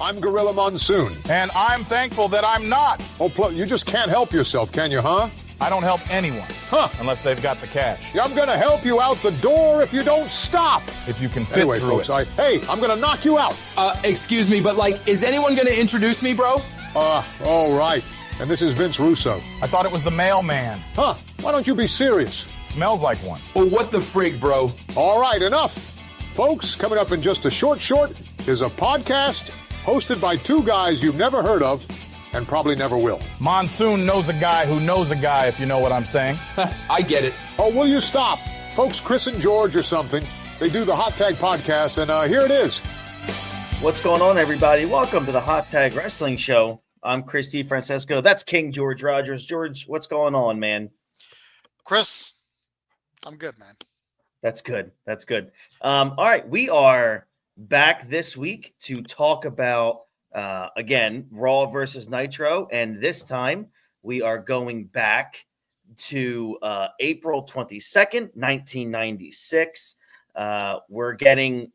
I'm Gorilla Monsoon. And I'm thankful that I'm not. Oh, you just can't help yourself, can you, huh? I don't help anyone. Huh. Unless they've got the cash. Yeah, I'm going to help you out the door if you don't stop. If you can fit anyway, through folks, it. I'm going to knock you out. Excuse me, but, is anyone going to introduce me, bro? All right. And this is Vince Russo. I thought it was the mailman. Huh. Why don't you be serious? Smells like one. Well, what the frig, bro? All right, enough. Folks, coming up in just a short is a podcast hosted by two guys you've never heard of and probably never will. Monsoon knows a guy who knows a guy, if you know what I'm saying. I get it. Oh, will you stop? Folks, Chris and George or something, they do the Hot Tag Podcast, and here it is. What's going on, everybody? Welcome to the Hot Tag Wrestling Show. I'm Chris DiFrancesco. That's King George Rogers. George, what's going on, man? Chris, I'm good, man. That's good. That's good. All right, we are back this week to talk about, again, Raw versus Nitro, and this time we are going back to April 22nd, 1996. We're getting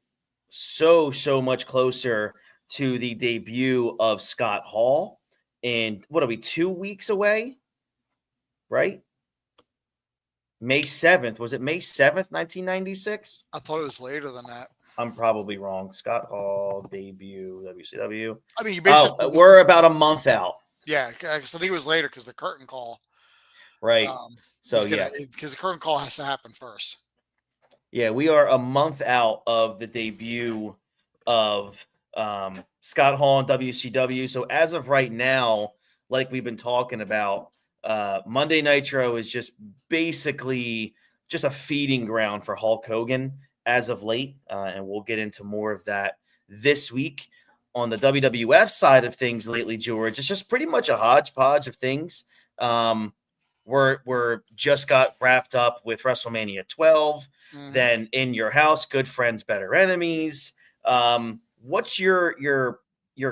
so much closer to the debut of Scott Hall. And what are we, 2 weeks away? Right? May 7th. Was it May 7th, 1996? I thought it was later than that. I'm probably wrong. Scott Hall debut, WCW. I mean, you basically we're about a month out. Yeah, because I think it was later because the curtain call. Right. Because the curtain call has to happen first. Yeah, we are a month out of the debut of Scott Hall and WCW. So as of right now, like we've been talking about, Monday Nitro is just basically just a feeding ground for Hulk Hogan as of late. And we'll get into more of that this week. On the WWF side of things lately, George, it's just pretty much a hodgepodge of things. We're just got wrapped up with WrestleMania 12, then In Your House, Good Friends, Better Enemies. What's your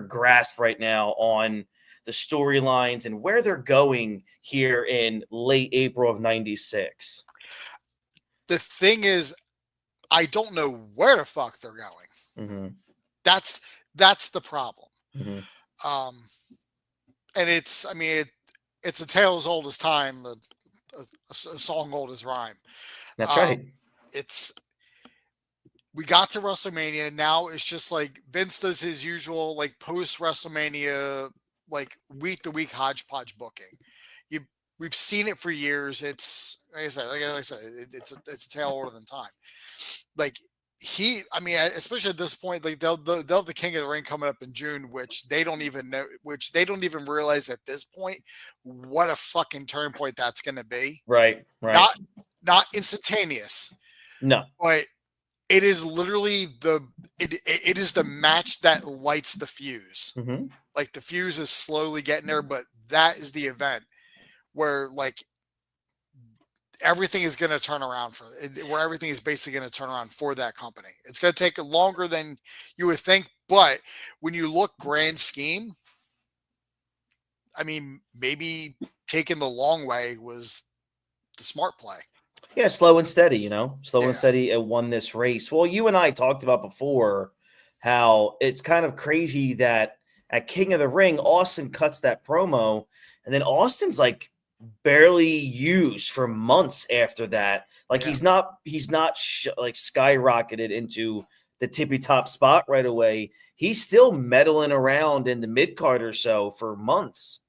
grasp right now on the storylines and where they're going here in late April of 96? The thing is, I don't know where the fuck they're going. Mm-hmm. That's the problem. Mm-hmm. And it's a tale as old as time, a song old as rhyme. That's right. We got to WrestleMania. Now it's just like Vince does his usual like post WrestleMania, like week to week hodgepodge booking. We've seen it for years. It's like I said, it's a tale older than time. Like especially at this point, like they'll have the King of the Ring coming up in June, which they don't even know, which they don't even realize at this point what a fucking turn point that's going to be. Right. Not instantaneous. No. But it is literally it is the match that lights the fuse. Mm-hmm. Like the fuse is slowly getting there, but that is the event where like everything is going to turn around where everything is basically going to turn around for that company. It's going to take longer than you would think, but when you look grand scheme, I mean, maybe taking the long way was the smart play. Yeah, slow and steady, and steady and won this race. Well, you and I talked about before how it's kind of crazy that at King of the Ring, Austin cuts that promo, and then Austin's like barely used for months after that. Like he's not skyrocketed into the tippy top spot right away. He's still meddling around in the mid card or so for months.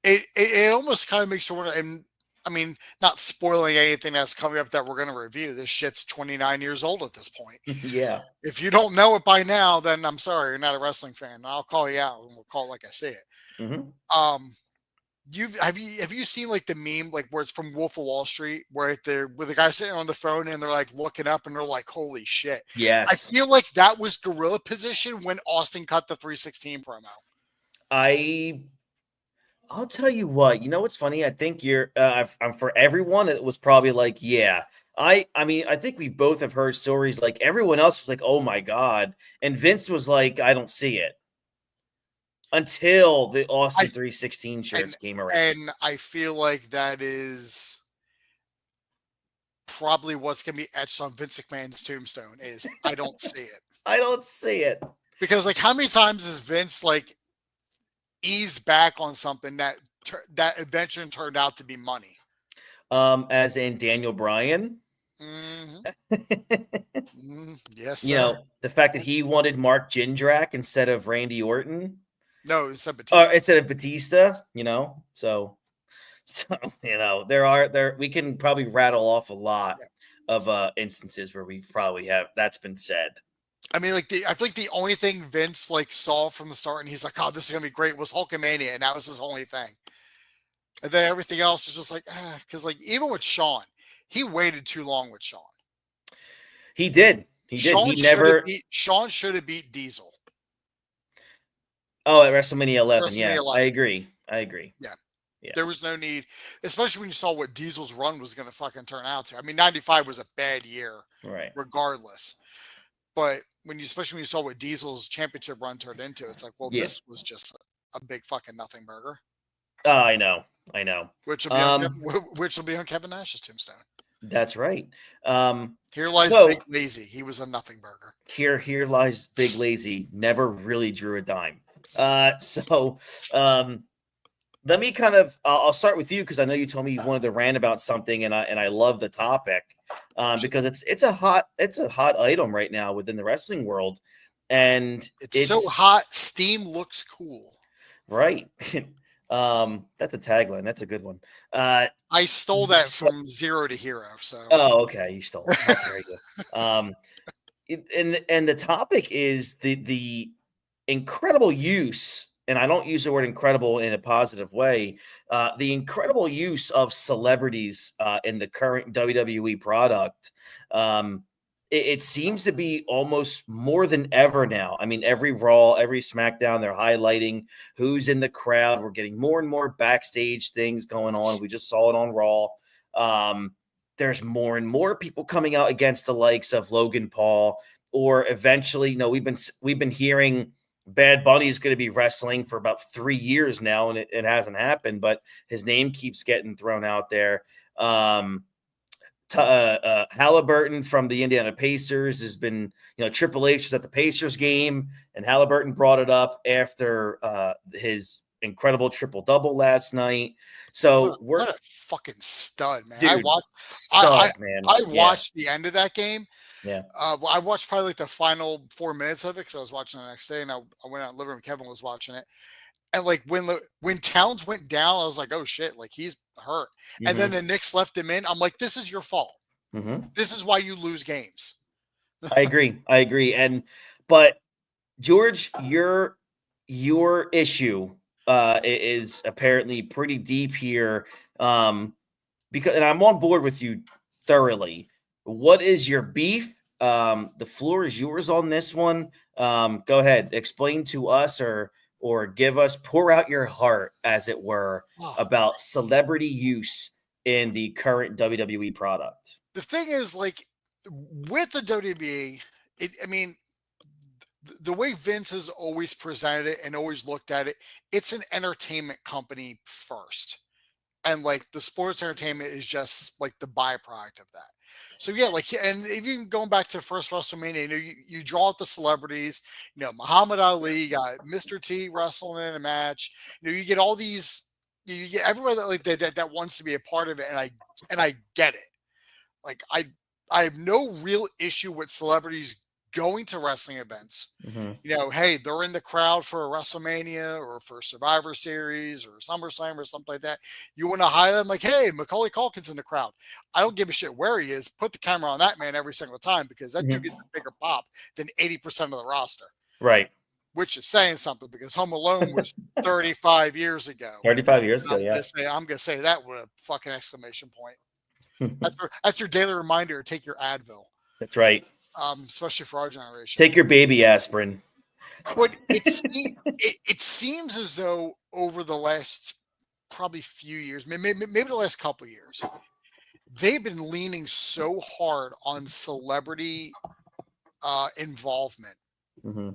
It almost kind of makes you wonder, and I mean, not spoiling anything that's coming up that we're going to review. This shit's 29 years old at this point. Yeah. If you don't know it by now, then I'm sorry, you're not a wrestling fan. I'll call you out, and we'll call it like I see it. Mm-hmm. Have you seen like the meme like where it's from Wolf of Wall Street where they're with the guy sitting on the phone and they're like looking up and they're like, holy shit. Yes. I feel like that was gorilla position when Austin cut the 316 promo. I'll tell you what, what's funny? I think for everyone, it was probably like, yeah. I mean, I think we both have heard stories like everyone else was like, oh my God. And Vince was like, I don't see it. Until the Austin 316 shirts came around. And I feel like that is probably what's going to be etched on Vince McMahon's tombstone is I don't see it. I don't see it. Because like, how many times has Vince like eased back on something that eventually turned out to be money? As in Daniel Bryan. Yes, You sir. know, the fact that he wanted Mark Jindrak instead of Randy Orton. No, it's Batista. Instead of Batista, so we can probably rattle off a lot of instances where we probably have that's been said. I mean, like I feel like the only thing Vince like saw from the start, and he's like, "Oh, this is gonna be great," was Hulkamania, and that was his only thing. And then everything else is just like, because like even with Shawn, he waited too long with Shawn. He did. Shawn should have beat Diesel. Oh, at WrestleMania 11. Yeah, 11. I agree. Yeah. There was no need, especially when you saw what Diesel's run was going to fucking turn out to. I mean, 95 was a bad year, right? Regardless. But especially when you saw what Diesel's championship run turned into, it's like, well, this was just a big fucking nothing burger. I know. Which will be on Kevin Nash's tombstone. That's right. Here lies Big Lazy. He was a nothing burger. Here lies Big Lazy. Never really drew a dime. Let me I'll start with you because I know you told me you wanted to rant about something, and I love the topic because it's a hot item right now within the wrestling world, and it's so hot. Steam looks cool, right? That's a tagline. That's a good one. I stole that from Zero to Hero. So okay, you stole it. That's very good. And the topic is the incredible use. And I don't use the word incredible in a positive way, the incredible use of celebrities in the current WWE product. It seems to be almost more than ever now. I mean, every Raw, every SmackDown, they're highlighting who's in the crowd. We're getting more and more backstage things going on. We just saw it on Raw. There's more and more people coming out against the likes of Logan Paul, or eventually, we've been hearing Bad Bunny is going to be wrestling for about 3 years now, and it hasn't happened, but his name keeps getting thrown out there. Halliburton from the Indiana Pacers has been, Triple H was at the Pacers game, and Halliburton brought it up after his incredible triple-double last night. So what a fucking stud, man. Dude, I watched the end of that game. Yeah. I watched probably like the final 4 minutes of it because I was watching the next day, and I went out in the living room. Kevin was watching it, and like when Towns went down, I was like, "Oh shit!" Like he's hurt. Mm-hmm. And then the Knicks left him in. I'm like, "This is your fault. Mm-hmm. This is why you lose games." I agree. But George, your issue is apparently pretty deep here, and I'm on board with you thoroughly. What is your beef? The floor is yours on this one. Go ahead, explain to us or pour out your heart, as it were, about celebrity use in the current WWE product. The thing is, like, with the WWE, the way Vince has always presented it and always looked at it, it's an entertainment company first. And like the sports entertainment is just like the byproduct of that. So yeah, like, and even going back to the first WrestleMania, you draw out the celebrities, Muhammad Ali, you got Mr. T wrestling in a match, you get all these, you get everybody that wants to be a part of it, and I get it. Like I have no real issue with celebrities going to wrestling events. Mm-hmm. Hey, they're in the crowd for a WrestleMania or for Survivor Series or SummerSlam or something like that. You want to highlight them, like, hey, Macaulay Culkin's in the crowd. I don't give a shit where he is. Put the camera on that man every single time, because that dude gets a bigger pop than 80% of the roster. Right. Which is saying something, because Home Alone was 35 years ago. 35 years ago, yeah. I'm going to say that with a fucking exclamation point. That's your daily reminder. Take your Advil. That's right. Especially for our generation. Take your baby aspirin. But it seems as though over the last probably few years, maybe the last couple of years, they've been leaning so hard on celebrity involvement. Mm-hmm.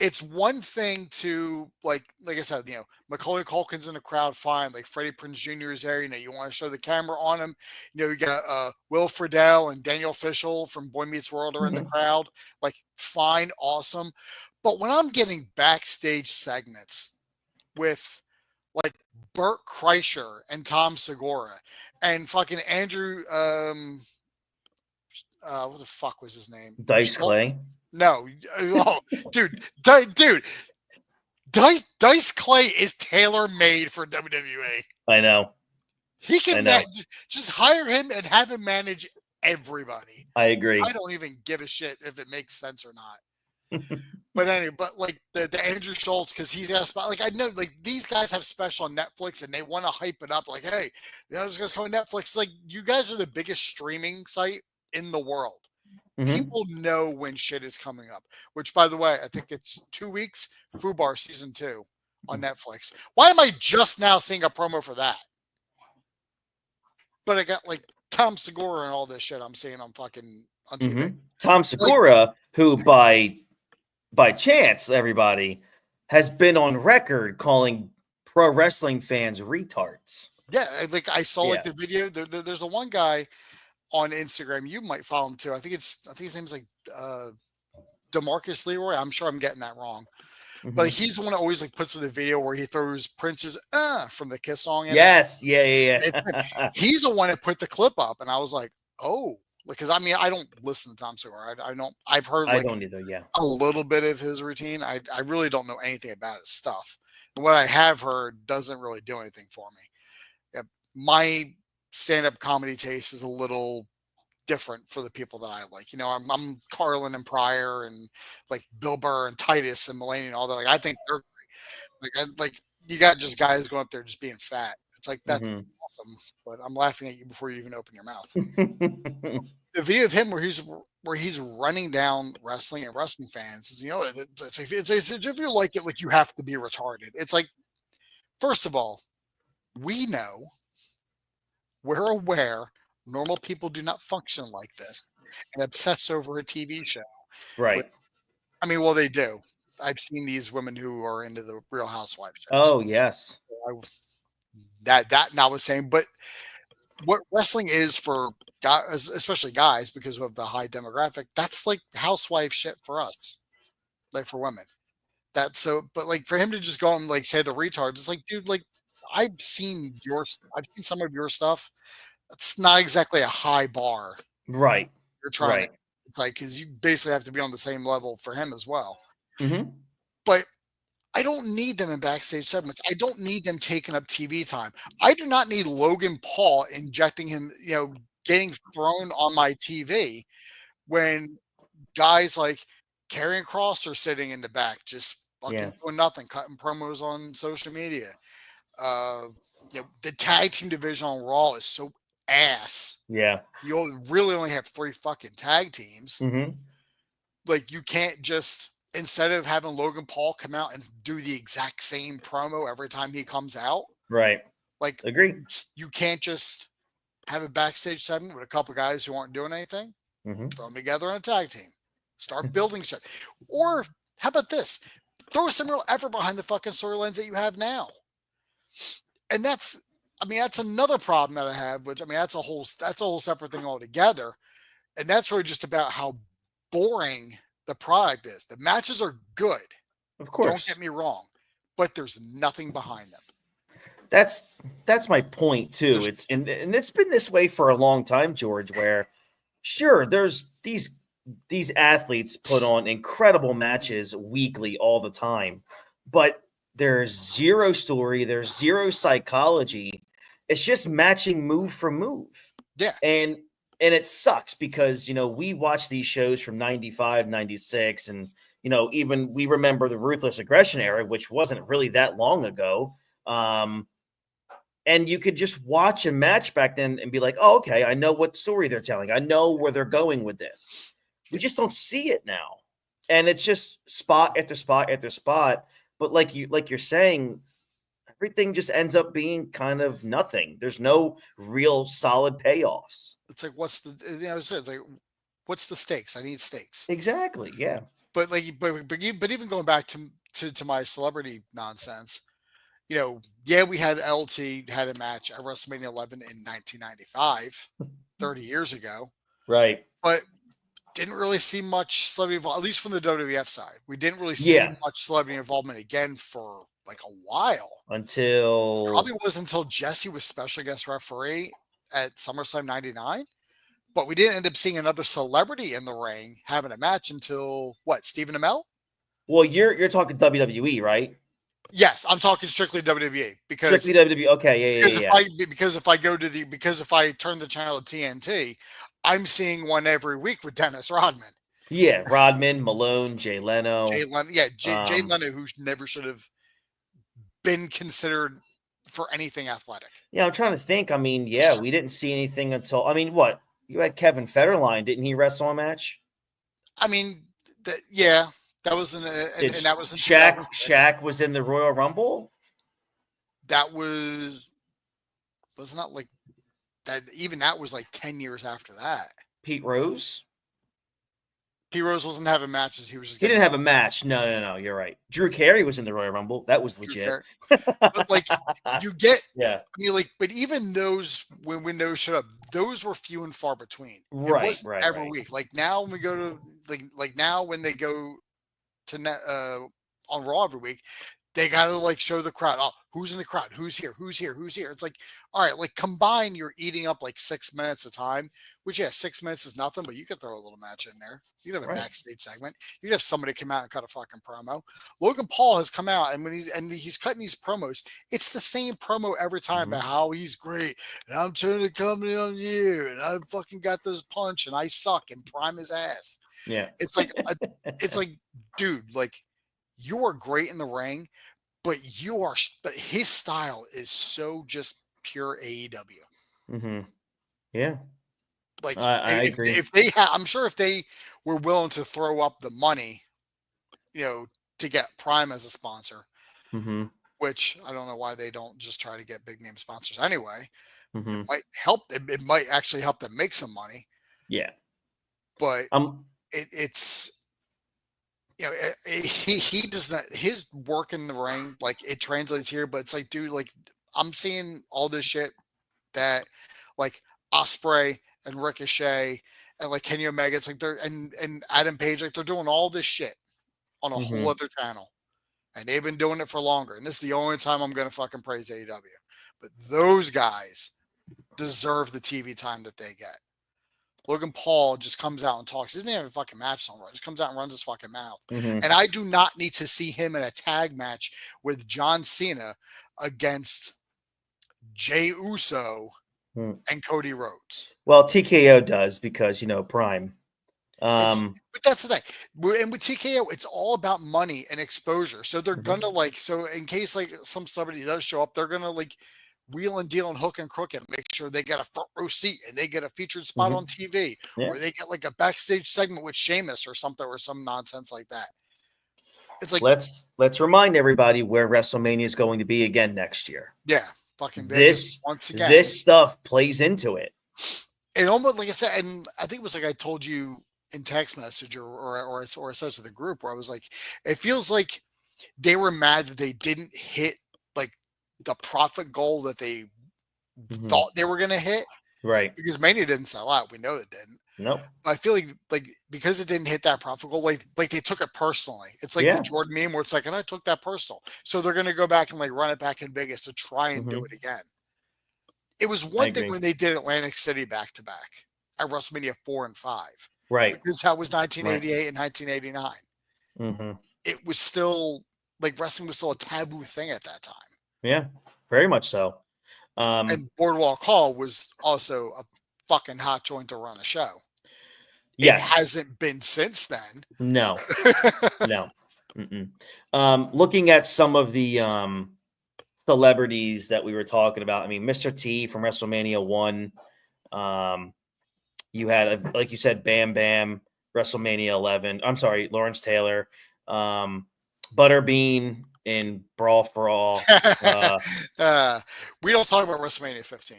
It's one thing to, like I said, Macaulay Culkin's in the crowd, fine. Like Freddie Prinze Jr. is there. You want to show the camera on him. You got Will Friedle and Daniel Fishel from Boy Meets World are in the crowd. Like, fine, awesome. But when I'm getting backstage segments with like Bert Kreischer and Tom Segura and fucking Andrew, what the fuck was his name? Dice Clay. No, oh, dude, dude, Dice Clay is tailor made for WWE. I know. He can just hire him and have him manage everybody. I agree. I don't even give a shit if it makes sense or not. But anyway, but like the Andrew Schultz, because he's got a spot. Like I know, like these guys have special on Netflix, and they want to hype it up. Like, hey, this guy's coming Netflix. It's like you guys are the biggest streaming site in the world. Mm-hmm. People know when shit is coming up. Which, by the way, I think it's 2 weeks. Fubar season 2 on Netflix. Why am I just now seeing a promo for that? But I got like Tom Segura and all this shit I'm seeing on TV. Mm-hmm. Tom Segura, who by chance, everybody, has been on record calling pro wrestling fans retards. Yeah, like I saw like the video. There's the one guy on Instagram. You might follow him too. I think his name's like DeMarcus Leroy. I'm sure I'm getting that wrong. Mm-hmm. But he's the one that always like puts in the video where he throws Prince's from the Kiss song. Yes, yeah. He's the one that put the clip up, and I was like, oh, because I mean I don't listen to Tom Segura. I don't. I've heard like I don't either. Yeah, a little bit of his routine. I really don't know anything about his stuff. And what I have heard doesn't really do anything for me. Yeah, my stand-up comedy taste is a little different for the people that I like. You know, I'm Carlin and Pryor and like Bill Burr and Titus and Mulaney and all that. Like I think they're great. Like you got just guys going up there just being fat. It's like that's awesome. But I'm laughing at you before you even open your mouth. The video of him where he's running down wrestling and wrestling fans, you know, it's if you like it, like you have to be retarded. It's like, first of all, we know, we're aware normal people do not function like this and obsess over a TV show. Right. I mean, well, they do. I've seen these women who are into the Real Housewives shows. Oh, yes. That I was saying, but what wrestling is for guys, especially guys, because of the high demographic, that's like housewife shit for us, like for women. That's so, but like for him to just go and like say the retards, it's like, dude, like I've seen some of your stuff. It's not exactly a high bar. Right. You're trying. It's like, because you basically have to be on the same level for him as well. Mm-hmm. But I don't need them in backstage segments. I don't need them taking up TV time. I do not need Logan Paul injecting him, you know, getting thrown on my TV when guys like Karrion Kross are sitting in the back, just fucking doing nothing, cutting promos on social media. You know, the tag team division on Raw is so ass. Yeah. You really only have 3 fucking tag teams. Mm-hmm. Like you can't just, instead of having Logan Paul come out and do the exact same promo every time he comes out. Right. Like, agree. You can't just have a backstage segment with a couple guys who aren't doing anything. Mm-hmm. Throw them together on a tag team. Start building shit. Or how about this? Throw some real effort behind the fucking storylines that you have now. And that's another problem that I have, which I mean, that's a whole separate thing altogether. And that's really just about how boring the product is. The matches are good. Of course. Don't get me wrong, but there's nothing behind them. That's my point too. And it's been this way for a long time, George, where sure, there's these athletes put on incredible matches weekly all the time, but there's zero story, there's zero psychology. It's just matching move for move. Yeah. And it sucks because, you know, we watch these shows from 95, 96, and, you know, even we remember the Ruthless Aggression era, which wasn't really that long ago. And you could just watch a match back then and be like, oh, okay, I know what story they're telling. I know where they're going with this. We just don't see it now. And it's just spot after spot after spot. But like you're saying, everything just ends up being kind of nothing. There's no real solid payoffs. It's like, it's like, what's the stakes? I need stakes. Exactly. Yeah. But like, but even going back to my celebrity nonsense, you know, we had LT had a match at WrestleMania 11 in 1995, 30 years ago. Right. But didn't really see much celebrity involvement, at least from the WWF side. We didn't really see much celebrity involvement again for like a while. Until Probably was until Jesse was special guest referee at SummerSlam 99. But we didn't end up seeing another celebrity in the ring having a match until what? Stephen Amell? Well, you're talking WWE, right? Yes, I'm talking strictly WWE because strictly WWE. Okay, yeah. Because if I turn the channel to TNT, I'm seeing one every week with Dennis Rodman. Yeah, Rodman, Malone, Jay Leno. Jay Leno, who never should have been considered for anything athletic. Yeah, I'm trying to think. I mean, yeah, we didn't see anything until. I mean, what? You had Kevin Federline, didn't he wrestle a match? I mean, that was and that was in Shaq was in the Royal Rumble. That wasn't that like that. Even that was like 10 years after that. Pete Rose. Pete Rose wasn't having matches. He didn't have a match. No. You're right. Drew Carey was in the Royal Rumble. That was legit. But like you get, yeah. I mean, like, but even those when those showed up, those were few and far between. Right. It wasn't every week. Like now when we go to like now when they go to on Raw every week, they got to like show the crowd. Oh, who's in the crowd? Who's here? It's like, all right, like combine, you're eating up like 6 minutes a time, which 6 minutes is nothing, but you could throw a little match in there. You could have a backstage segment. You could have somebody come out and cut a fucking promo. Logan Paul has come out, and when he's cutting these promos, it's the same promo every time about how he's great, and I'm turning the company on you, and I fucking got this punch, and I suck, and prime his ass. Yeah, it's like, dude, like you are great in the ring, but his style is so just pure AEW. Mm-hmm. Yeah. Like I agree. If I'm sure if they were willing to throw up the money, to get Prime as a sponsor, which I don't know why they don't just try to get big name sponsors anyway. It might help. It might actually help them make some money. Yeah. But it's he does not, his work in the ring, like it translates here, but it's like, dude, like I'm seeing all this shit that like Ospreay and Ricochet and like Kenny Omega, it's like they're and Adam Page, like they're doing all this shit on a whole other channel, and they've been doing it for longer. And this is the only time I'm gonna fucking praise AEW. But those guys deserve the TV time that they get. Logan Paul just comes out and talks. He doesn't even have a fucking match somewhere. Just comes out and runs his fucking mouth. And I do not need to see him in a tag match with John Cena against Jey Uso and Cody Rhodes. Well, TKO does because, Prime. But that's the thing. And with TKO, it's all about money and exposure. So they're going to so in case like some celebrity does show up, they're going to like wheel and deal and hook and crook and make sure they get a front row seat and they get a featured spot on TV or they get like a backstage segment with Sheamus or something or some nonsense like that. It's like, let's remind everybody where WrestleMania is going to be again next year. Yeah. Fucking Vegas once again. This stuff plays into it. And almost like I said, and I think it was like I told you in text message or I said to the group where I was like, it feels like they were mad that they didn't hit like the profit goal that they thought they were going to hit. Right. Because Mania didn't sell out. We know it didn't. Nope. But I feel like because it didn't hit that profit goal, like they took it personally. It's like the Jordan meme where it's like, and I took that personal. So they're going to go back and like run it back in Vegas to try and do it again. It was one thing when they did Atlantic City back to back at WrestleMania 4 and 5. Right. Because that was 1988 and 1989. It was still like wrestling was still a taboo thing at that time. Yeah, very much so. And Boardwalk Hall was also a fucking hot joint to run a show. Yes. It hasn't been since then. No. No. Looking at some of the celebrities that we were talking about, I mean, Mr. T from WrestleMania 1. You had, like you said, Bam Bam, WrestleMania 11. I'm sorry, Lawrence Taylor. Butterbean in Brawl for All. We don't talk about WrestleMania 15.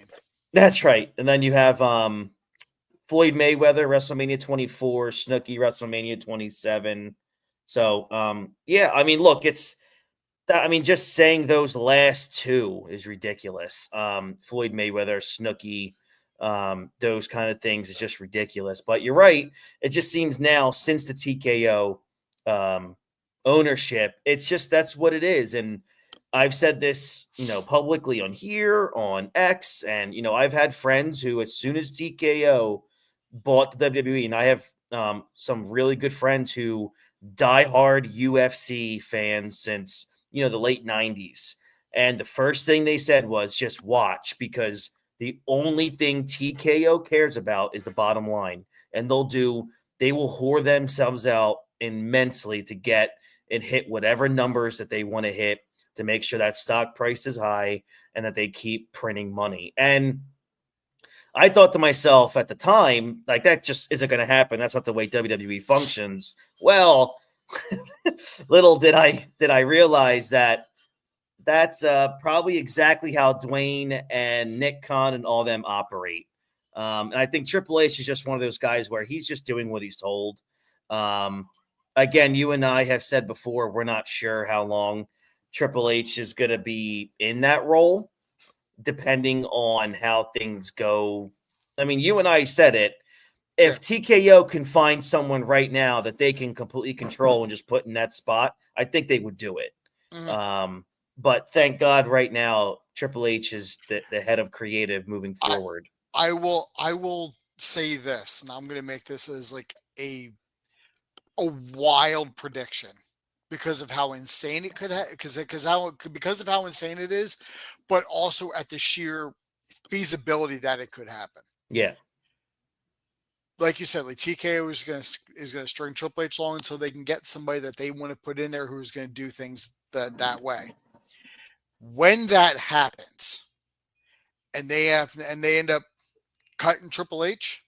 That's right. And then you have Floyd Mayweather, WrestleMania 24, Snooki, WrestleMania 27. So, I mean, look, just saying those last two is ridiculous. Floyd Mayweather, Snooki, those kind of things is just ridiculous. But you're right. It just seems now since the TKO ownership, it's just that's what it is. And I've said this, publicly on here, on X, and I've had friends who, as soon as TKO bought the WWE, and I have some really good friends who diehard UFC fans since the late '90s, and the first thing they said was just watch, because the only thing TKO cares about is the bottom line, and they will whore themselves out immensely to get and hit whatever numbers that they want to hit to make sure that stock price is high and that they keep printing money. And I thought to myself at the time, like, that just isn't going to happen. That's not the way WWE functions. Well, little did I realize that that's probably exactly how Dwayne and Nick Khan and all them operate. And I think Triple H is just one of those guys where he's just doing what he's told. Again, you and I have said before, we're not sure how long Triple H is going to be in that role, depending on how things go. I mean, you and I said it. If TKO can find someone right now that they can completely control and just put in that spot, I think they would do it. Mm-hmm. But thank God right now, Triple H is the head of creative moving forward. I will say this, and I'm going to make this as like a wild prediction because of how insane it could because of how insane it is, but also at the sheer feasibility that it could happen. Yeah. Like you said, like TKO is going to string Triple H along until they can get somebody that they want to put in there who's going to do things that way. When that happens, and they end up cutting Triple H,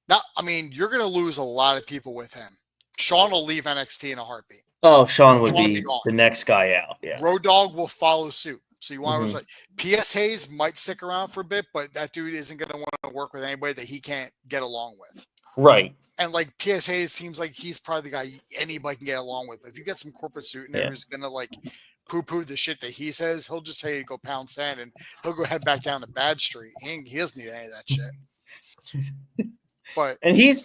now, I mean, you're going to lose a lot of people with him. Sean will leave NXT in a heartbeat. Oh, Sean would be the next guy out. Yeah. Road Dogg will follow suit. So you want to P.S. Hayes might stick around for a bit, but that dude isn't going to want to work with anybody that he can't get along with. Right. And like P.S. Hayes seems like he's probably the guy anybody can get along with. If you get some corporate suit in there who's going to like poo-poo the shit that he says, he'll just tell you to go pound sand and he'll go head back down to Bad Street. He doesn't need any of that shit. And he's,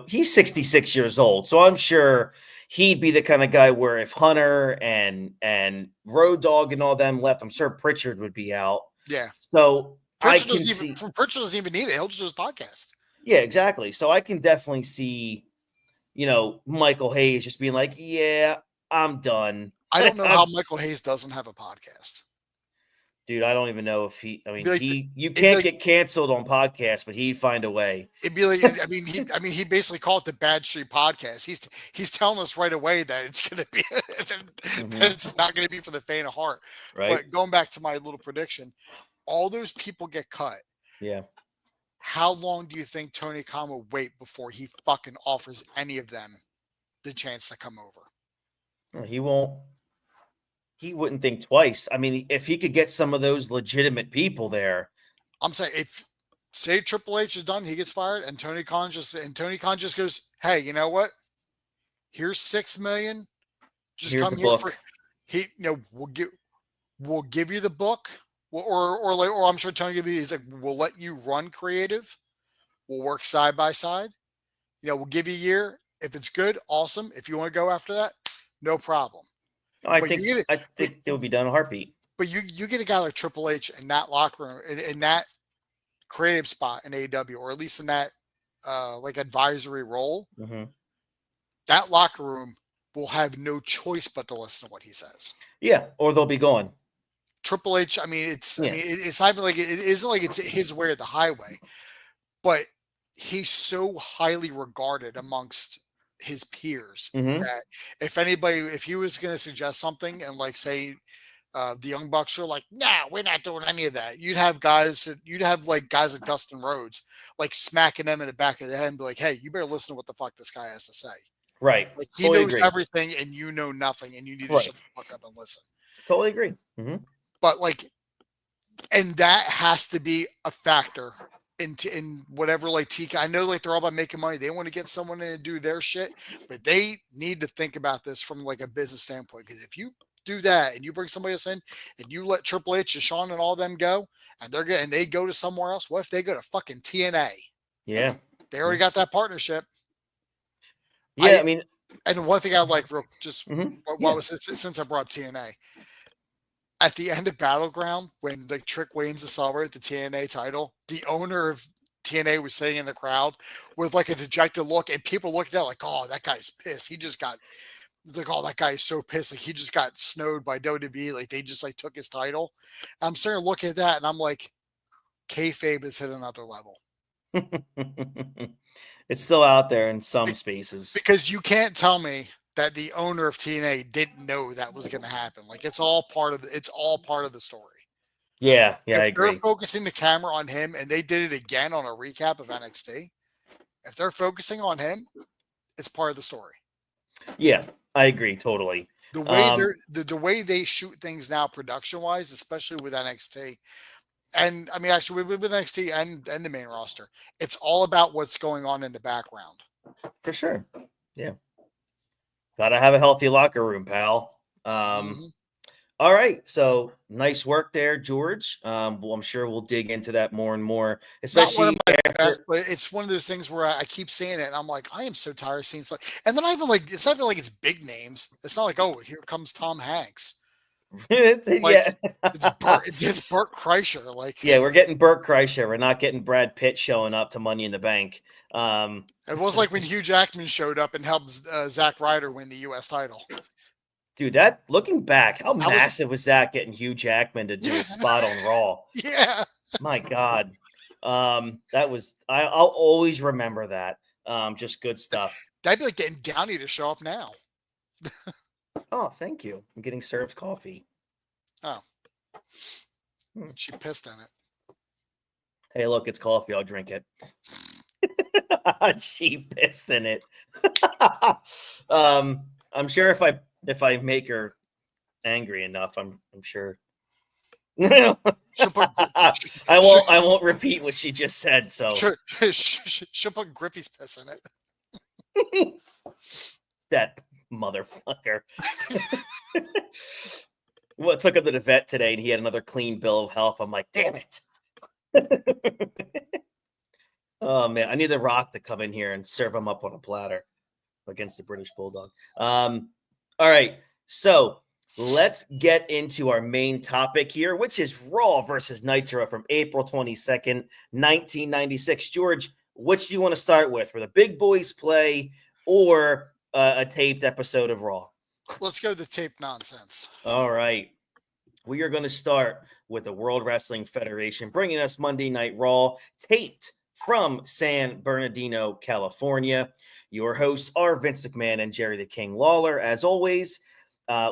he's 66 years old. So I'm sure he'd be the kind of guy where if Hunter and Road Dogg and all them left, I'm sure Pritchard would be out. Yeah. So Pritchard doesn't even need it. He'll just do his podcast. Yeah, exactly. So I can definitely see, Michael Hayes just being like, yeah, I'm done. I don't know how Michael Hayes doesn't have a podcast. Dude, I don't even know if you can't get canceled on podcasts, but he'd find a way. It'd be like, he basically called it the Bad Street Podcast. He's telling us right away that it's going to be, that it's not going to be for the faint of heart. Right. But going back to my little prediction, all those people get cut. Yeah. How long do you think Tony Khan will wait before he fucking offers any of them the chance to come over? He won't. He wouldn't think twice. I mean, if he could get some of those legitimate people there. I'm saying, if say Triple H is done, he gets fired, and Tony Khan just goes, hey, you know what? Here's $6 million. Just Here's come here book. we'll give you the book. Or I'm sure Tony he's like, we'll let you run creative. We'll work side by side. We'll give you a year. If it's good, awesome. If you want to go after that, no problem. I think it would be done in a heartbeat. But you get a guy like Triple H in that locker room, in that creative spot in AEW, or at least in that like advisory role. Mm-hmm. That locker room will have no choice but to listen to what he says. Yeah, or they'll be gone. Triple H, it's not even like it isn't like it's his way or the highway, but he's so highly regarded amongst his peers that if he was going to suggest something and like say the Young Bucks are like, nah, we're not doing any of that. You'd have guys like Dustin Rhodes like smacking them in the back of the head and be like, hey, you better listen to what the fuck this guy has to say. Right. Like he knows everything and you know nothing and you need to shut the fuck up and listen. Totally agree. Mm-hmm. But like, and that has to be a factor in whatever like TK. I know like they're all about making money. They want to get someone in to do their shit, but they need to think about this from like a business standpoint. Because if you do that and you bring somebody else in and you let Triple H and Shawn and all them go and they go to somewhere else, what if they go to fucking TNA? Yeah. They already got that partnership. Yeah, I mean, and one thing I'd like since I brought up TNA, at the end of Battleground, when like Trick Williams celebrated the TNA title, the owner of TNA was sitting in the crowd with like a dejected look, and people looked at it like, "Oh, that guy's pissed. He just got like, oh, that guy is so pissed. Like he just got snowed by WWE. Like they just like took his title." I'm starting to look at that, and I'm like, kayfabe has hit another level. It's still out there in some spaces because you can't tell me that the owner of TNA didn't know that was going to happen. Like it's all part of the story. Yeah, I if agree. they're focusing the camera on him and they did it again on a recap of NXT, if they're focusing on him, it's part of the story. Yeah, I agree totally. The way the way they shoot things now production wise, especially with NXT, and I mean actually with NXT and the main roster, it's all about what's going on in the background. For sure. Yeah. Gotta have a healthy locker room, pal. All right. So nice work there, George. Well, I'm sure we'll dig into that more and more, especially not one of my best, but it's one of those things where I keep saying it and I'm like, I am so tired of seeing stuff. And then it's not even like it's big names. It's not like, oh, here comes Tom Hanks. It's Burt Kreischer. Like, yeah, we're getting Burt Kreischer. We're not getting Brad Pitt showing up to Money in the Bank. It was like when Hugh Jackman showed up and helped Zack Ryder win the U.S. title. Dude, that looking back, how massive was that getting Hugh Jackman to do a spot on Raw? Yeah. My God. That was I'll always remember that. Just good stuff. That'd be like getting Downey to show up now. Oh, thank you. I'm getting served coffee. Oh. She pissed in it. Hey, look, it's coffee. I'll drink it. She pissed in it. I'm sure if I make her angry enough, I'm sure. I won't repeat what she just said. So she'll put Griffey's piss in it. That motherfucker. Well, took him to the vet today, and he had another clean bill of health. I'm like, damn it. Oh man, I need The Rock to come in here and serve him up on a platter against the British Bulldog. All right, so let's get into our main topic here, which is Raw versus Nitro from April 22nd, 1996. George, which do you want to start with? Where the big boys play or a taped episode of Raw? Let's go the tape nonsense. All right. We are going to start with the World Wrestling Federation bringing us Monday Night Raw, taped from San Bernardino, California. Your hosts are Vince McMahon and Jerry the King Lawler. As always,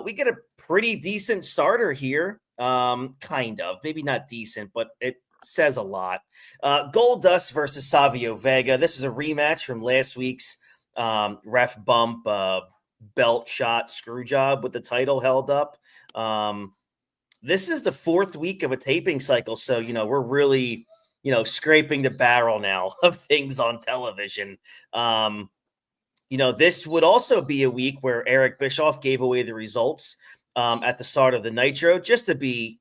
we get a pretty decent starter here. Kind of. Maybe not decent, but it says a lot. Goldust versus Savio Vega. This is a rematch from last week's ref bump, belt shot, screw job with the title held up. This is the fourth week of a taping cycle. So, we're really, scraping the barrel now of things on television. This would also be a week where Eric Bischoff gave away the results at the start of the Nitro, just to be,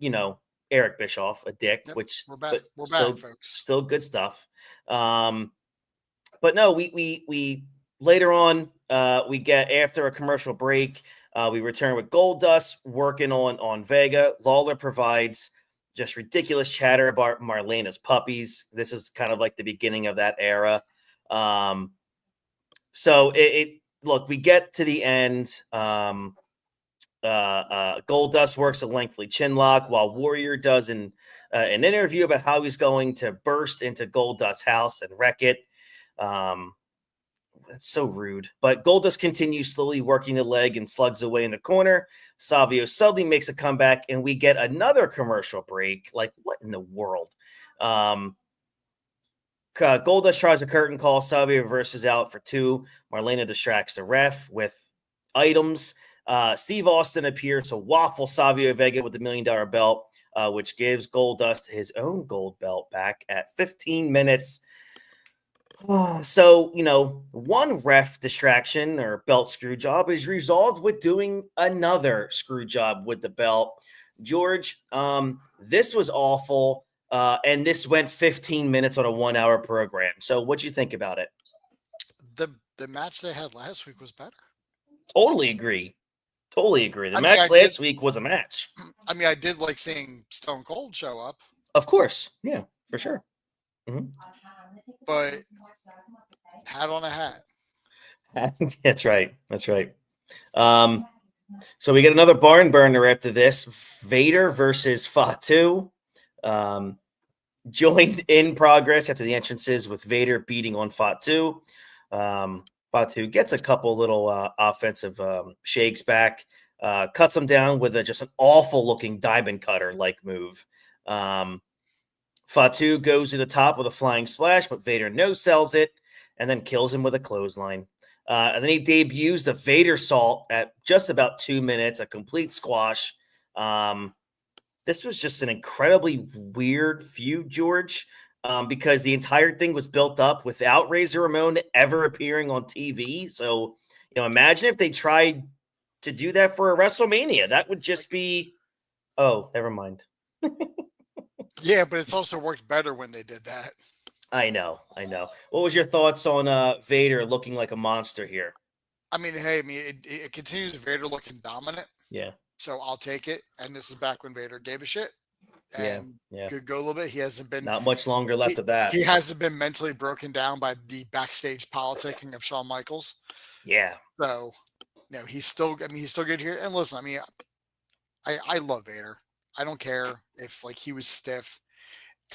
Eric Bischoff, a dick, yep, which we're back, folks. Still good stuff. But no, we later on, we get after a commercial break, we return with Goldust working on Vega. Lawler provides just ridiculous chatter about Marlena's puppies. This is kind of like the beginning of that era. So look, we get to the end. Goldust works a lengthy chin lock while Warrior does an interview about how he's going to burst into Goldust's house and wreck it. That's so rude. But Goldust continues slowly working the leg and slugs away in the corner. Savio suddenly makes a comeback, and we get another commercial break. Like, what in the world? Goldust tries a curtain call. Savio reverses out for two. Marlena distracts the ref with items. Steve Austin appears to waffle Savio Vega with the $1 million belt, which gives Goldust his own gold belt back at 15 minutes. So, one ref distraction or belt screw job is resolved with doing another screw job with the belt. George, this was awful. And this went 15 minutes on a 1 hour program. So what'd you think about it? The match they had last week was better. Totally agree. Totally agree. The I mean, match last week was a match. I mean, I did like seeing Stone Cold show up. Of course. Yeah, for sure. But hat on a hat. That's right. That's right. So we get another barn burner after this. Vader versus Fatu. Joined in progress after the entrances with Vader beating on Fatu. Fatu gets a couple little offensive shakes back, cuts him down with just an awful looking diamond cutter like move. Fatu goes to the top with a flying splash, but Vader no-sells it and then kills him with a clothesline. And then he debuts the Vader Salt at just about 2 minutes, a complete squash. This was just an incredibly weird feud, George, because the entire thing was built up without Razor Ramon ever appearing on TV. So, imagine if they tried to do that for a WrestleMania. That would just be, oh, never mind. Yeah, but it's also worked better when they did that. I know. What was your thoughts on Vader looking like a monster here? I mean, it continues Vader looking dominant. Yeah. So I'll take it. And this is back when Vader gave a shit. And yeah. Could go a little bit. He hasn't been not much longer left of that. He hasn't been mentally broken down by the backstage politicking of Shawn Michaels. Yeah. So, he's still good here. And listen, I love Vader. I don't care if he was stiff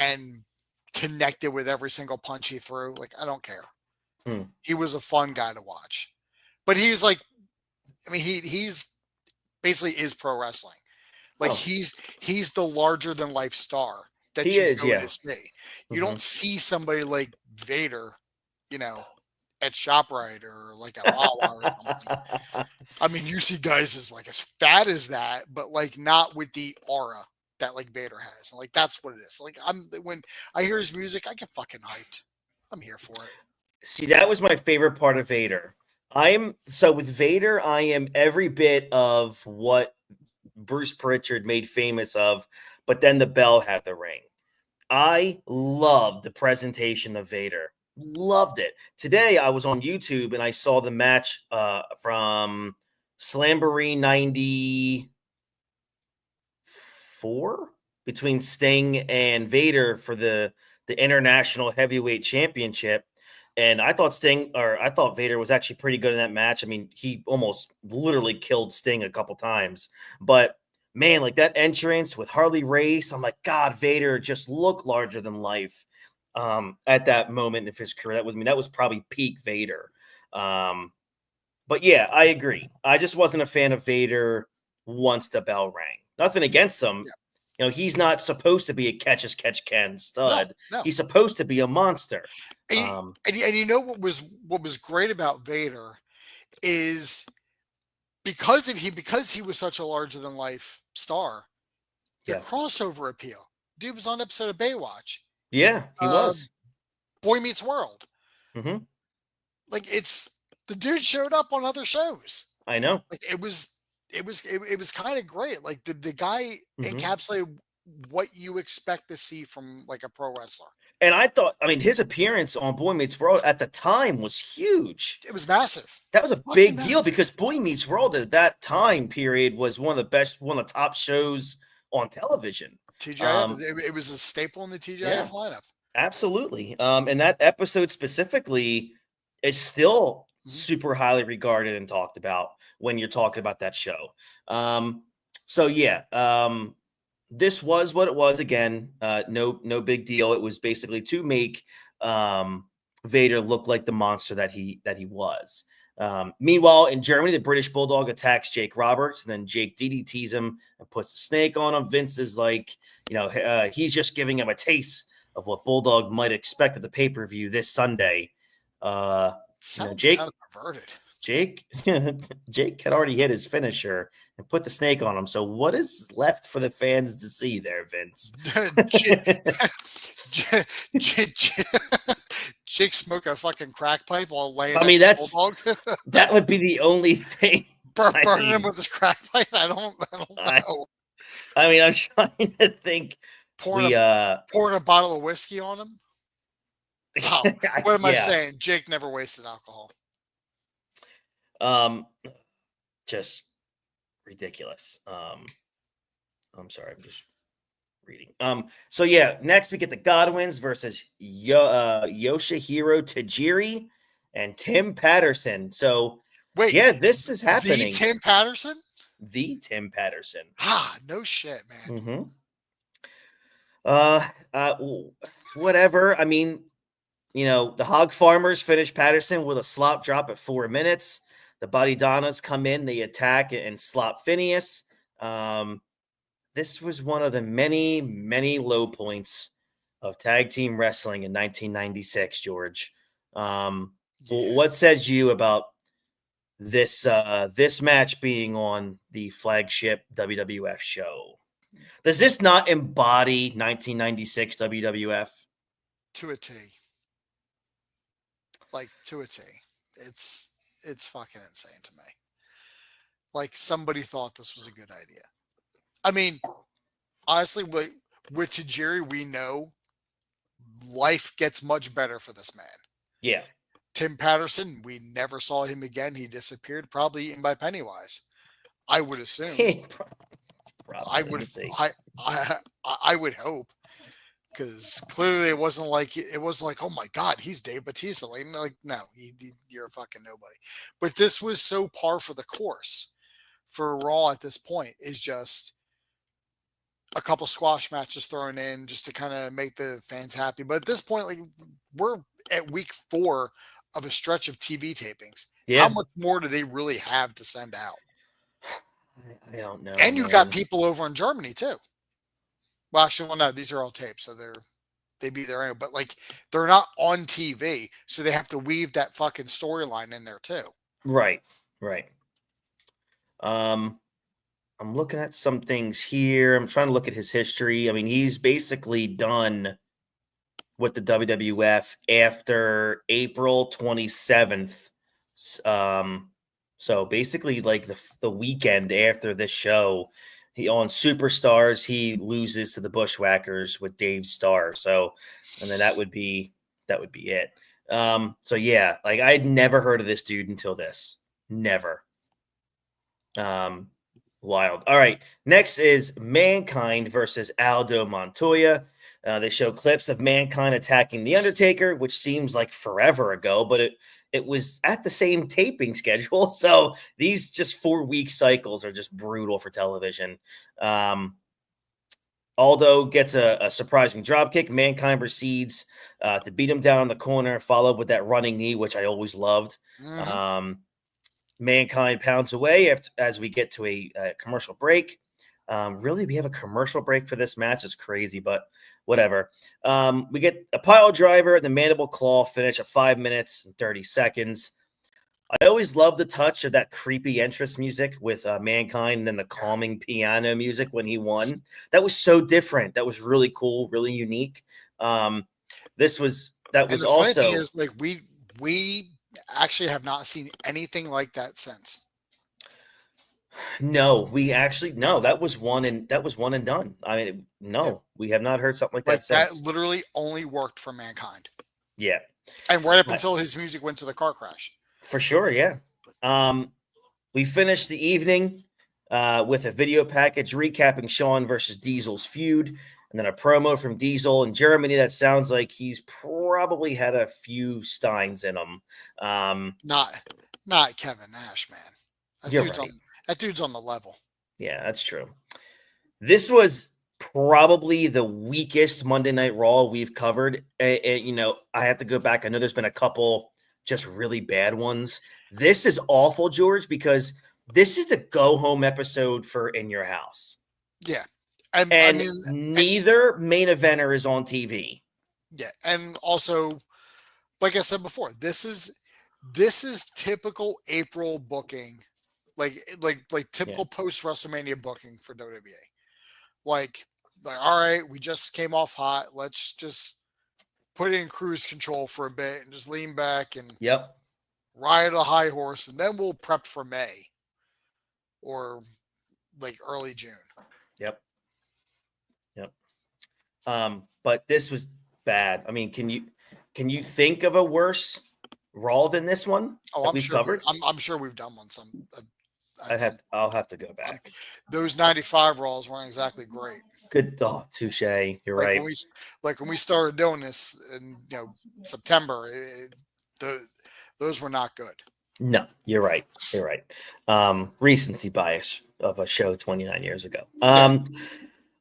and connected with every single punch he threw. I don't care. He was a fun guy to watch. But he's he's basically is pro wrestling. He's the larger than life star that you go to see. You don't see somebody like Vader, at ShopRite or at Wawa or something. You see guys as fat as that, but not with the aura that Vader has. And that's what it is. When I hear his music, I get fucking hyped. I'm here for it. See, that was my favorite part of Vader. With Vader, I am every bit of what Bruce Pritchard made famous of, but then the bell had the ring. I loved the presentation of Vader. Loved it. Today, I was on YouTube and I saw the match from Slamboree 94 between Sting and Vader for the International Heavyweight Championship. And I thought Vader was actually pretty good in that match. He almost literally killed Sting a couple times. But man, that entrance with Harley Race, I'm like, God, Vader just looked larger than life. At that moment of his career. That was probably peak Vader. But yeah, I agree. I just wasn't a fan of Vader once the bell rang. Nothing against him. Yeah. He's not supposed to be a catch-as-catch-can stud. No. He's supposed to be a monster. And what was great about Vader is because he was such a larger than life star, the crossover appeal. Dude was on an episode of Baywatch. Yeah, he was. Boy Meets World. Mm-hmm. The dude showed up on other shows. I know. It was kind of great. The guy encapsulated what you expect to see from a pro wrestler. And I thought, his appearance on Boy Meets World at the time was huge. It was massive. That was a big deal because Boy Meets World at that time period was one of the top shows on television. TGIF, it was a staple in the TGIF lineup. Absolutely. And that episode specifically is still super highly regarded and talked about when you're talking about that show. This was what it was. Again, no big deal. It was basically to make Vader look like the monster that he was. Meanwhile, in Germany, the British Bulldog attacks Jake Roberts, and then Jake DDTs him and puts the snake on him. Vince is like, he's just giving him a taste of what Bulldog might expect at the pay-per-view this Sunday. Jake kind of perverted. Jake had already hit his finisher and put the snake on him. So what is left for the fans to see Jake smoke a fucking crack pipe while laying. I mean, next to Bulldog? that would be the only thing. Burning him with his crack pipe. I don't know. I mean, I'm trying to think. Pouring a bottle of whiskey on him. Wow. What am I saying? Jake never wasted alcohol. Just ridiculous. I'm sorry, I'm just reading. So yeah, next we get the Godwins versus Yoshihiro Tajiri and Tim Patterson. So wait, yeah, this is happening. The Tim Patterson? The Tim Patterson. No shit, man. Whatever. I mean, the Hog Farmers finish Patterson with a slop drop at 4 minutes. The Body Donnas come in, they attack and slop Phineas. This was one of the many, many low points of tag team wrestling in 1996, George. What says you about this match being on the flagship WWF show? Does this not embody 1996 WWF? To a T. Like, to a T. It's fucking insane to me. Like, somebody thought this was a good idea. I mean, honestly, with Tajiri, we know life gets much better for this man. Yeah. Tim Patterson, we never saw him again. He disappeared, probably eaten by Pennywise. I would assume. I would hope, because clearly it wasn't like, oh my God, he's Dave Bautista. Like no, you're a fucking nobody. But this was so par for the course for Raw at this point, is just a couple squash matches thrown in just to kind of make the fans happy. But at this point, like, we're at week 4 of a stretch of TV tapings. Yeah. How much more do they really have to send out? I don't know. And you got people over in Germany too. Well, actually, no, these are all tapes, so they'd be there anyway. But like, they're not on TV, so they have to weave that fucking storyline in there too. Right. I'm looking at some things here. I'm trying to look at his history. I mean, he's basically done with the WWF after April 27th. So basically, like the weekend after this show, he on Superstars, he loses to the Bushwhackers with Dave Starr. So, and then that would be it. So yeah, like, I'd never heard of this dude until this. Never. Wild. All right. Next is Mankind versus Aldo Montoya. They show clips of Mankind attacking The Undertaker, which seems like forever ago, but it was at the same taping schedule. So these just 4-week cycles are just brutal for television. Aldo gets a surprising dropkick. Mankind proceeds to beat him down in the corner, followed with that running knee, which I always loved. Mm-hmm. Mankind pounds away as we get to a commercial break. Really, we have a commercial break for this match. It's crazy, but whatever. We get a pile driver and the mandible claw finish at 5 minutes and 30 seconds. I always love the touch of that creepy entrance music with Mankind and then the calming piano music when he won. That was so different. That was really cool, really unique. That was also. Funny thing is, like, we actually have not seen anything like that since. No, that was one and done. I mean, we have not heard something like that since. That literally only worked for Mankind. Yeah. And right up until his music went to the car crash. For sure, yeah. We finished the evening with a video package recapping Shawn versus Diesel's feud, and then a promo from Diesel in Germany that sounds like he's probably had a few steins in him. Not Kevin Nash, man. That dude's on the level. Yeah, that's true. This was probably the weakest Monday Night Raw we've covered. I have to go back. I know there's been a couple just really bad ones. This is awful, George, because this is the go-home episode for In Your House. Yeah. Neither main eventer is on TV. Yeah, and also, like I said before, this is typical April booking, like typical post WrestleMania booking for WWE. Like, all right, we just came off hot. Let's just put it in cruise control for a bit and just lean back and Yep. ride a high horse, and then we'll prep for May or like early June. Yep. Yep. But this was bad. I mean, can you think of a worse Raw than this one? Oh, that I'm we've sure. covered? I'm sure we've done one. I'll have to go back. Those 95 Raws weren't exactly great. Good. Oh, touche. You're Like right. when we started doing this in September, those were not good. No, you're right. You're right. Recency bias of a show 29 years ago. All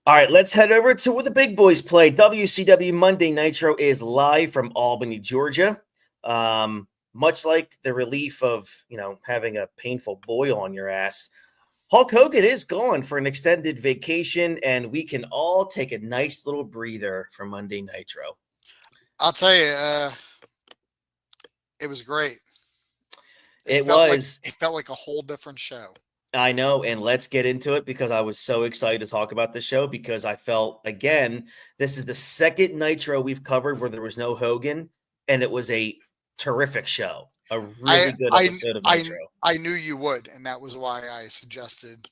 right, let's head over to where the big boys play. WCW Monday Nitro is live from Albany, Georgia. Much like the relief of, having a painful boil on your ass, Hulk Hogan is gone for an extended vacation, and we can all take a nice little breather from Monday Nitro. I'll tell you, it was great. It felt like a whole different show. I know, and let's get into it because I was so excited to talk about this show because I felt, again, this is the second Nitro we've covered where there was no Hogan, and it was a terrific show. A really good episode of Nitro. I knew you would, and that was why I suggested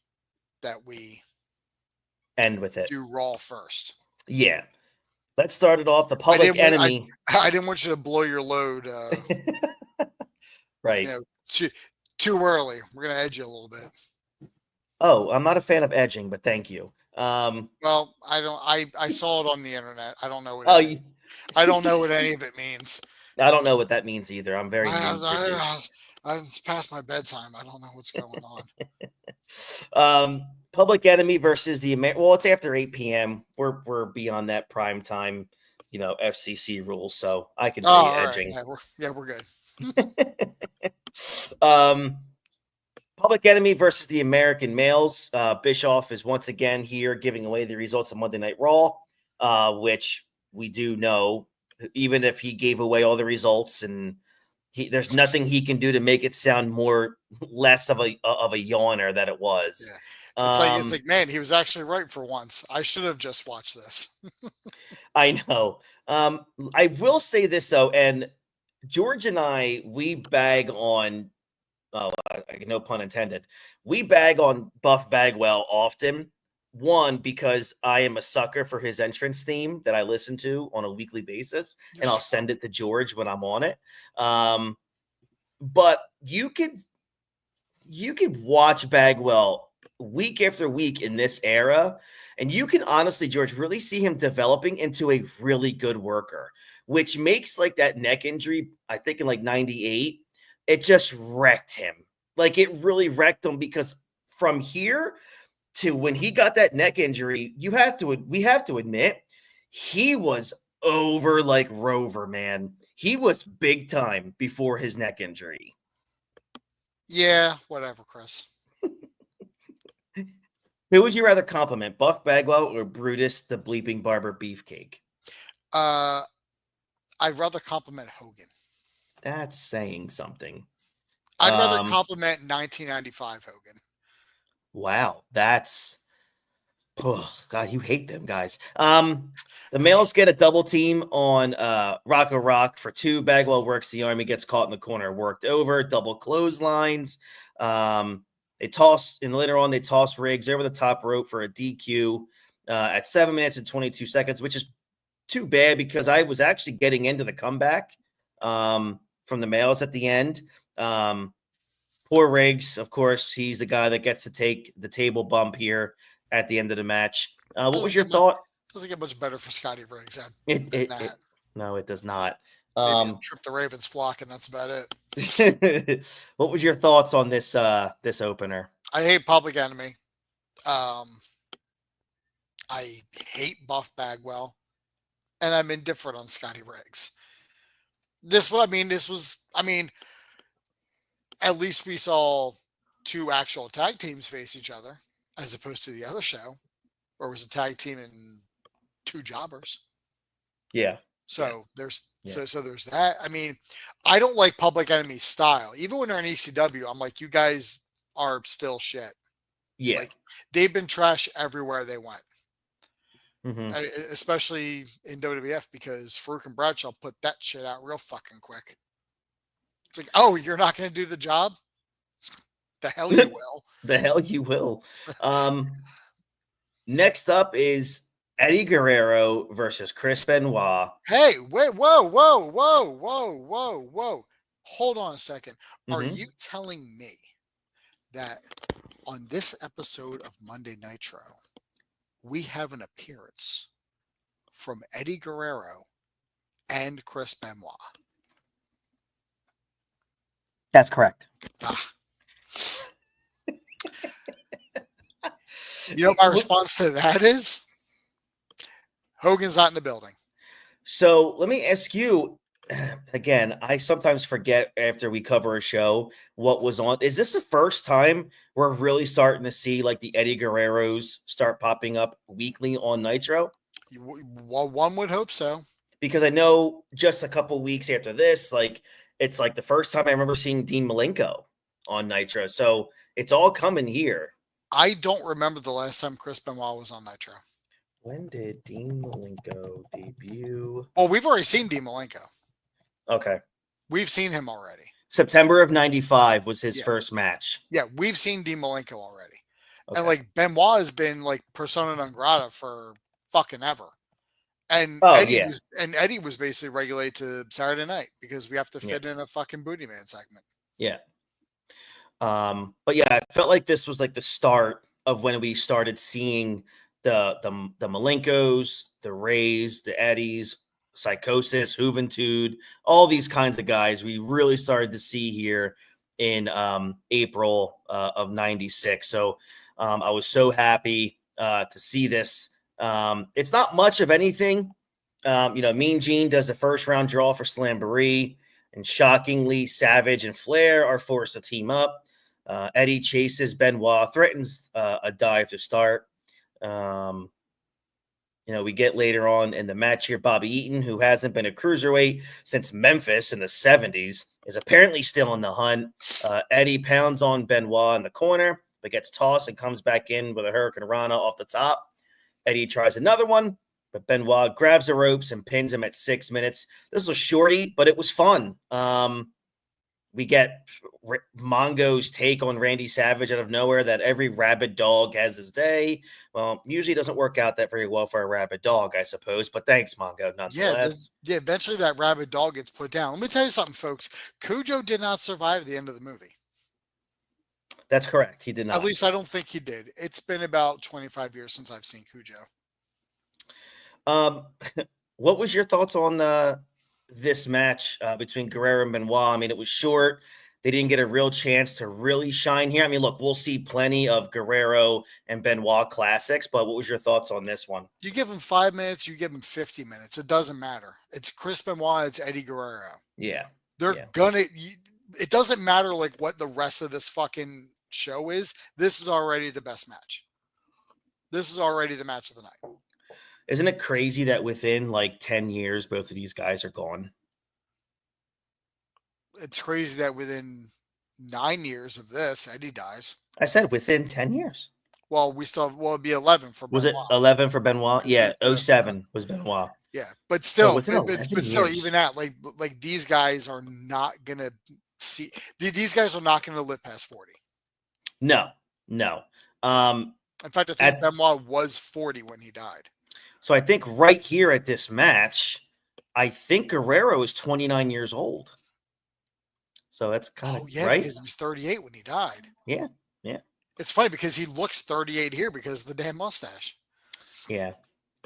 that we end with it. Do Raw first. Yeah. Let's start it off. The Public Enemy. I didn't want you to blow your load. Right. Too early. We're going to edge you a little bit. Oh, I'm not a fan of edging, but thank you. Well, I saw it on the internet. I don't know what. I don't know what any of it means. I don't know what that means either. I'm very. It's past my bedtime. I don't know what's going on. Public Enemy versus the well, it's after 8 p.m. We're beyond that prime time, FCC rules, so I can see edging. Right. We're good. Public Enemy versus the American Males. Bischoff is once again here giving away the results of Monday Night Raw, which we do know, even if he gave away all the results and there's nothing he can do to make it sound less of a yawner that it was. Yeah. It's like, man, he was actually right for once. I should have just watched this. I know. I will say this though, and George and I, we bag on, no pun intended, we bag on Buff Bagwell often. One, because I am a sucker for his entrance theme that I listen to on a weekly basis, and I'll send it to George when I'm on it. But you could watch Bagwell week after week in this era, and you can honestly, George, really see him developing into a really good worker, which makes like that neck injury, I think in like 98, it just wrecked him. Like it really wrecked him because from here to when he got that neck injury, we have to admit, he was over like Rover, man. He was big time before his neck injury. Yeah, whatever, Chris. Who would you rather compliment, Buff Bagwell or Brutus the Bleeping Barber Beefcake? I'd rather compliment Hogan. That's saying something. I'd rather compliment 1995 Hogan. Wow, that's God, you hate them guys. The males get a double team on Rocco Rock for 2. Bagwell works the arm. He gets caught in the corner, worked over, double clotheslines. They toss, and later on they toss Riggs over the top rope for a DQ at 7 minutes and 22 seconds, which is too bad because I was actually getting into the comeback from the males at the end. Poor Riggs, of course, he's the guy that gets to take the table bump here at the end of the match. What was your thought? Doesn't get much better for Scotty Riggs. No, it does not. Trip the Ravens flock, and that's about it. What was your thoughts on this opener? I hate Public Enemy. I hate Buff Bagwell, and I'm indifferent on Scotty Riggs. At least we saw 2 actual tag teams face each other, as opposed to the other show, where it was a tag team and 2 jobbers. Yeah. So there's that. I mean, I don't like Public Enemy's style. Even when they're in ECW, I'm like, you guys are still shit. Yeah. Like, they've been trash everywhere they went. especially in WWF, because Farouk and Bradshaw put that shit out real fucking quick. It's like, oh, you're not going to do the job? The hell you will. The hell you will. Next up is Eddie Guerrero versus Chris Benoit. Hey, wait, whoa. Hold on a second. Are you telling me that on this episode of Monday Nitro, we have an appearance from Eddie Guerrero and Chris Benoit? That's correct. You know, my response to that is Hogan's not in the building. So let me ask you again. I sometimes forget after we cover a show what was on. Is this the first time we're really starting to see like the Eddie Guerreros start popping up weekly on Nitro? Well, one would hope so. Because I know just a couple weeks after this, like it's like the first time I remember seeing Dean Malenko on Nitro. So it's all coming here. I don't remember the last time Chris Benoit was on Nitro. When did Dean Malenko debut? Well, we've already seen Dean Malenko. Okay. We've seen him already. September of 95 was his first match. Yeah, we've seen Dean Malenko already. Okay. And like Benoit has been like persona non grata for fucking ever. And Eddie was basically regulated to Saturday night because we have to fit in a fucking Booty Man segment. Yeah. But yeah, I felt like this was like the start of when we started seeing the Malenkos, the Rays, the Eddies, Psychosis, Juventud, all these kinds of guys we really started to see here in April of 96. So I was so happy to see this. It's not much of anything. Mean Gene does a first round draw for Slamboree, and shockingly, Savage and Flair are forced to team up. Eddie chases Benoit, threatens a dive to start. We get later on in the match here, Bobby Eaton, who hasn't been a cruiserweight since Memphis in the 70s, is apparently still in the hunt. Eddie pounds on Benoit in the corner, but gets tossed and comes back in with a Hurricane Rana off the top. Eddie tries another one, but Benoit grabs the ropes and pins him at 6 minutes. This was shorty, but it was fun. We get Mongo's take on Randy Savage out of nowhere that every rabid dog has his day. Well, usually doesn't work out that very well for a rabid dog, I suppose. But thanks, Mongo, nonetheless. Yeah, eventually that rabid dog gets put down. Let me tell you something, folks. Cujo did not survive the end of the movie. That's correct. He did not. At least I don't think he did. It's been about 25 years since I've seen Cujo. What was your thoughts on this match between Guerrero and Benoit? I mean, it was short. They didn't get a real chance to really shine here. I mean, look, we'll see plenty of Guerrero and Benoit classics, but what was your thoughts on this one? You give him 5 minutes, you give him 50 minutes. It doesn't matter. It's Chris Benoit, it's Eddie Guerrero. Yeah. It doesn't matter like what the rest of this fucking show is. This is already the best match. This is already the match of the night. Isn't it crazy that within like 10 years, both of these guys are gone? It's crazy that within 9 years of this, Eddie dies. I said within 10 years. Well, it'd be 11 for Benoit. Was it 11 for Benoit? Yeah, 07 was Benoit. Yeah, but still, so even that, like these guys are not going to see, these guys are not going to live past 40. No. In fact, I think Benoit was 40 when he died. So I think right here at this match, I think Guerrero is 29 years old. So that's kind of right. Because he was 38 when he died. Yeah. It's funny because he looks 38 here because of the damn mustache. Yeah.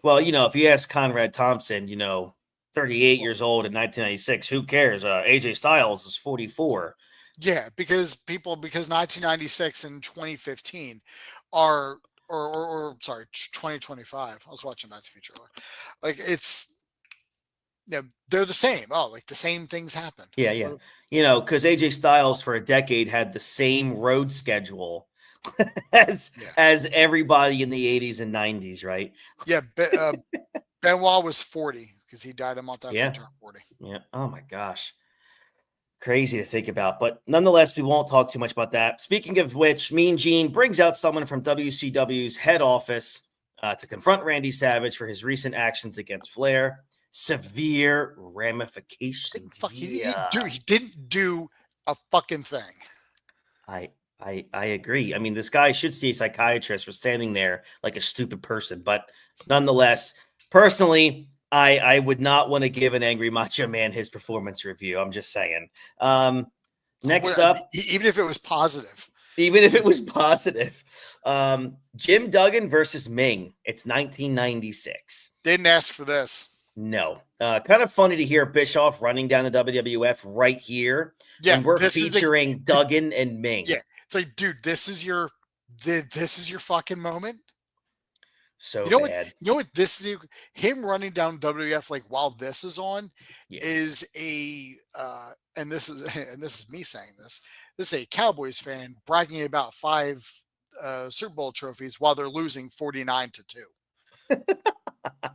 Well, if you ask Conrad Thompson, 38 years old in 1996, who cares? AJ Styles is 44. Yeah, because 1996 and 2015 are, or 2025. I was watching Back to the Future. Like they're the same. Oh, like the same things happen. Yeah. Because AJ Styles for a decade had the same road schedule as everybody in the 80s and 90s, right? Yeah. Benoit was 40 because he died a month after he turned 40. Yeah. Oh my gosh. Crazy to think about, but nonetheless, we won't talk too much about that. Speaking of which, Mean Gene brings out someone from WCW's head office to confront Randy Savage for his recent actions against Flair. Severe ramifications. Fuck, Yeah, he didn't do a fucking thing. I agree. I mean, this guy should see a psychiatrist for standing there like a stupid person. But nonetheless, personally, I would not want to give an angry Macho Man his performance review. I'm just saying. Next up, Even if it was positive. even if it was positive, Jim Duggan versus Ming. It's 1996. Didn't ask for this. No. Kind of funny to hear Bischoff running down the WWF right here. Yeah, and we're featuring Duggan and Ming. Yeah, it's like, dude, this is your fucking moment. So bad. You know what? This is him running down WWF like while this is on is a and this is me saying this. This is a Cowboys fan bragging about 5 Super Bowl trophies while they're losing 49-2.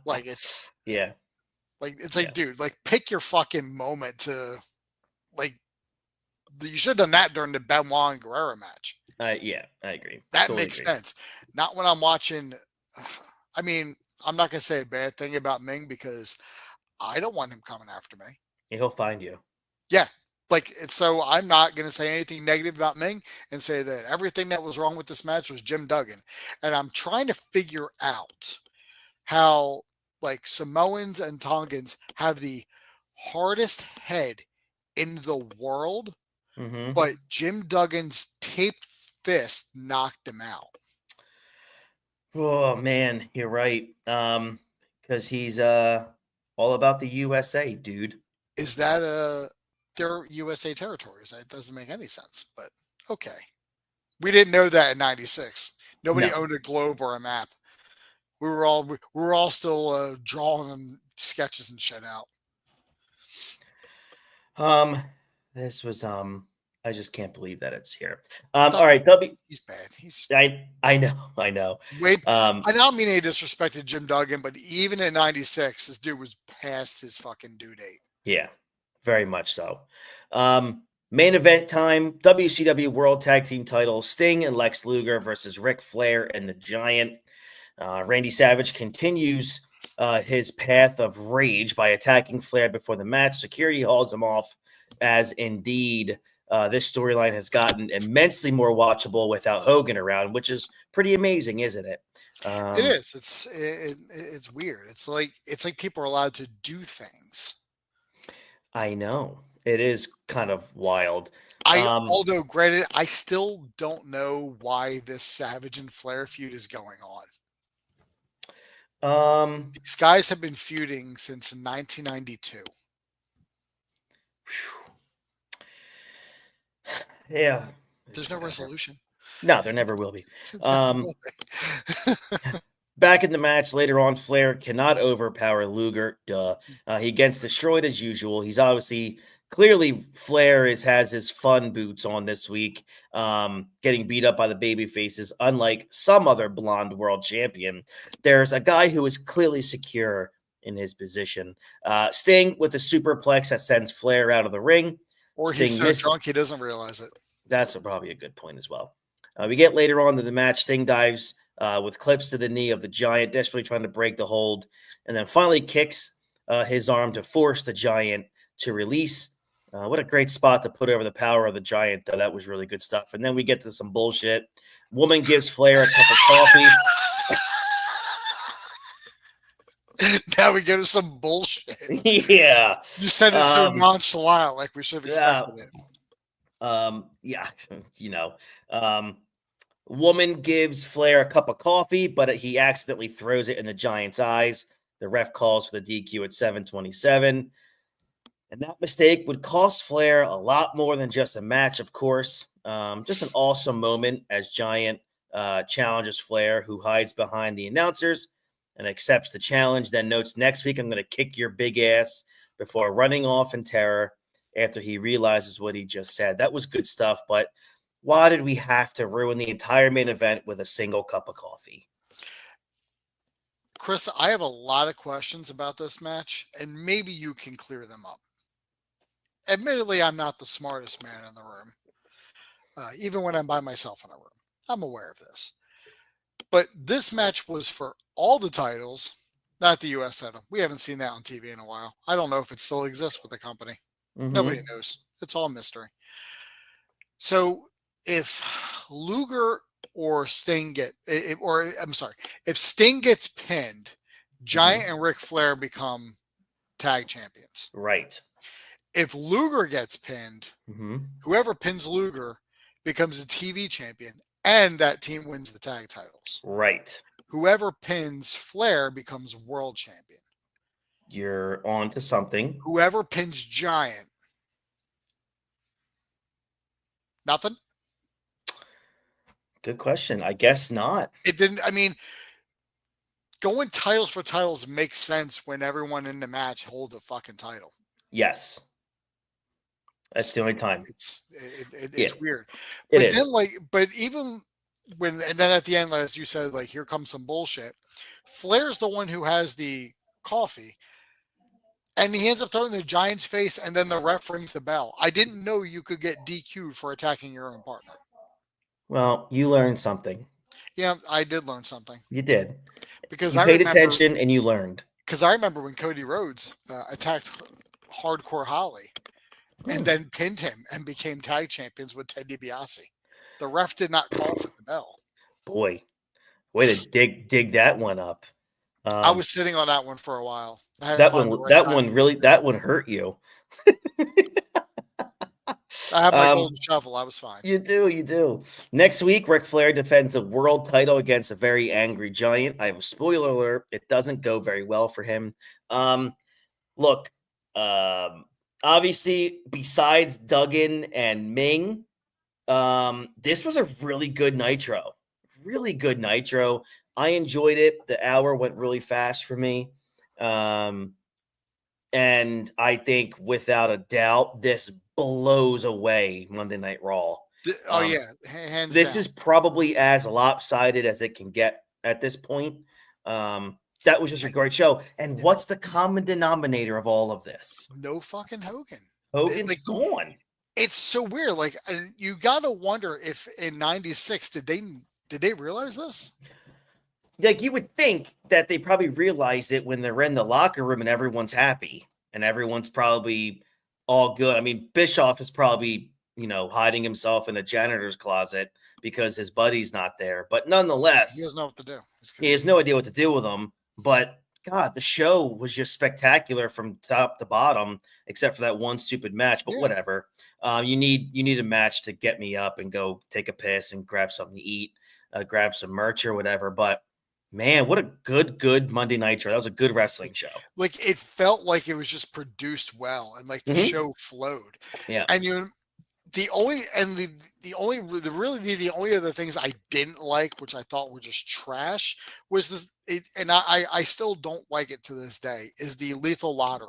Like it's like, dude, like pick your fucking moment to like. You should have done that during the Benoit and Guerrero match. Yeah, I agree. That Totally makes agree. sense. Not when I'm watching. I mean, I'm not gonna say a bad thing about Ming because I don't want him coming after me. Yeah, he'll find you. Yeah, like so I'm not gonna say anything negative about Ming and say that everything that was wrong with this match was Jim Duggan. And I'm trying to figure out how like Samoans and Tongans have the hardest head in the world. Mm-hmm. But Jim Duggan's taped fist knocked him out. Oh man, you're right. Because he's all about the USA, dude. Is that their USA territories? That doesn't make any sense. But okay, we didn't know that in '96. Nobody owned a globe or a map. We were all still drawing sketches and shit out. This was I just can't believe that it's here. All right, he's bad. I know. Wait, I don't mean any disrespect to Jim Duggan, but even in '96, this dude was past his fucking due date. Yeah, very much so. Main event time: WCW World Tag Team Titles, Sting and Lex Luger versus Ric Flair and the Giant. Randy Savage continues his path of rage by attacking Flair before the match. Security hauls him off, as indeed this storyline has gotten immensely more watchable without Hogan around, which is pretty amazing, isn't it? It is. It's weird. It's like people are allowed to do things. I know. It is kind of wild. Although granted, I still don't know why this Savage and Flair feud is going on. These guys have been feuding since 1992. Yeah. There's no resolution. No, there never will be. Back in the match later on, Flair cannot overpower Luger. He gets destroyed as usual. He's clearly Flair has his fun boots on this week, getting beat up by the baby faces. Unlike some other blonde world champion, there's a guy who is clearly secure in his position. Sting with a superplex that sends Flair out of the ring. Or Sting he's so drunk he doesn't realize it. That's probably a good point as well. We get later on to the match. Sting dives with clips to the knee of the Giant, desperately trying to break the hold, and then finally kicks his arm to force the Giant to release. What a great spot to put over the power of the Giant, though. That was really good stuff. And then we get to some bullshit. Woman gives Flair a cup of coffee. Now we go to some bullshit. Yeah. You said it so nonchalant, like we should have expected it. Woman gives Flair a cup of coffee, but he accidentally throws it in the Giant's eyes. The ref calls for the DQ at 7:27. And that mistake would cost Flair a lot more than just a match, of course. Just an awesome moment as Giant challenges Flair, who hides behind the announcers and accepts the challenge, then notes, "Next week, I'm going to kick your big ass," before running off in terror after he realizes what he just said. That was good stuff, but why did we have to ruin the entire main event with a single cup of coffee? Chris, I have a lot of questions about this match, and maybe you can clear them up. Admittedly, I'm not the smartest man in the room, even when I'm by myself in a room. I'm aware of this. But this match was for all the titles, not the U.S. title. We haven't seen that on TV in a while. I don't know if it still exists with the company. Mhm. Nobody knows. It's all mystery. So if Luger or Sting if Sting gets pinned, Giant and Ric Flair become tag champions. Right. If Luger gets pinned, whoever pins Luger becomes a TV champion, and that team wins the tag titles. Right. Whoever pins Flair becomes world champion. You're on to something. Whoever pins Giant, nothing. Good question. I guess not. It didn't. I mean, going titles for titles makes sense when everyone in the match holds a fucking title. Yes. That's the only time. It's weird. It but is. Then, but even when, and then at the end, as you said, here comes some bullshit. Flair's the one who has the coffee, and he ends up throwing the Giant's face, and then the ref rings the bell. I didn't know you could get DQ'd for attacking your own partner. Well, you learned something. Yeah, I did learn something. You did. Because you paid attention and you learned. Because I remember when Cody Rhodes attacked Hardcore Holly and then pinned him and became tag champions with Ted DiBiase. The ref did not call for the bell. Boy, way to dig that one up. I was sitting on that one for a while. That one hurt you. I have my golden shovel. I was fine. You do. Next week, Ric Flair defends the world title against a very angry Giant. I have a spoiler alert. It doesn't go very well for him. Look, obviously, besides Duggan and Ming, this was a really good Nitro. Really good Nitro. I enjoyed it. The hour went really fast for me. And I think without a doubt, this blows away Monday Night Raw. Hands this down. is probably as lopsided as it can get at this point. That was just a great show. And what's the common denominator of all of this? No fucking Hogan. Hogan's gone. It's so weird. And you got to wonder if in '96 did they realize this? You would think that they probably realize it when they're in the locker room and everyone's happy and everyone's probably all good. I mean, Bischoff is probably, hiding himself in a janitor's closet because his buddy's not there. But nonetheless, he doesn't know what to do. He has no idea what to do with them. But God, the show was just spectacular from top to bottom, except for that one stupid match. But whatever. You need a match to get me up and go take a piss and grab something to eat, grab some merch or whatever. But man, what a good Monday Nitro. That was a good wrestling show. It felt like it was just produced well and the show flowed. Yeah. And the only other things I didn't like, which I thought were just trash, was I still don't like it to this day, is the Lethal Lottery,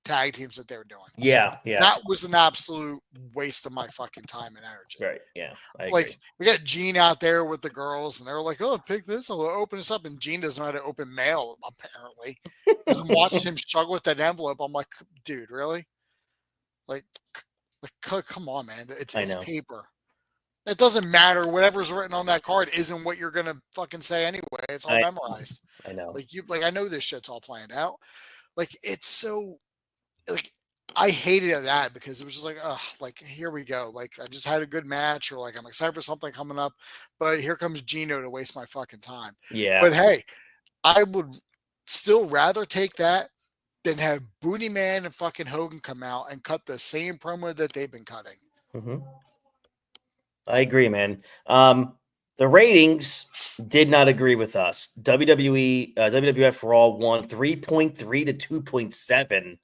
tag teams that they were doing. Yeah. That was an absolute waste of my fucking time and energy. Right. Yeah. I agree. We got Gene out there with the girls, and they're like, "Oh, pick this. I'll open this up." And Gene doesn't know how to open mail, apparently. Because I'm watching him struggle with that envelope. I'm like, dude, really? Come on, man. It's paper. It doesn't matter. Whatever's written on that card isn't what you're gonna fucking say anyway. It's all memorized. I know. I know this shit's all planned out. It's so I hated that because it was just here we go. I just had a good match, or I'm excited for something coming up, but here comes Gino to waste my fucking time. Yeah. But hey, I would still rather take that than have Booty Man and fucking Hogan come out and cut the same promo that they've been cutting. Mm-hmm. I agree, man. The ratings did not agree with us. WWF Raw won 3.3 to 2.7.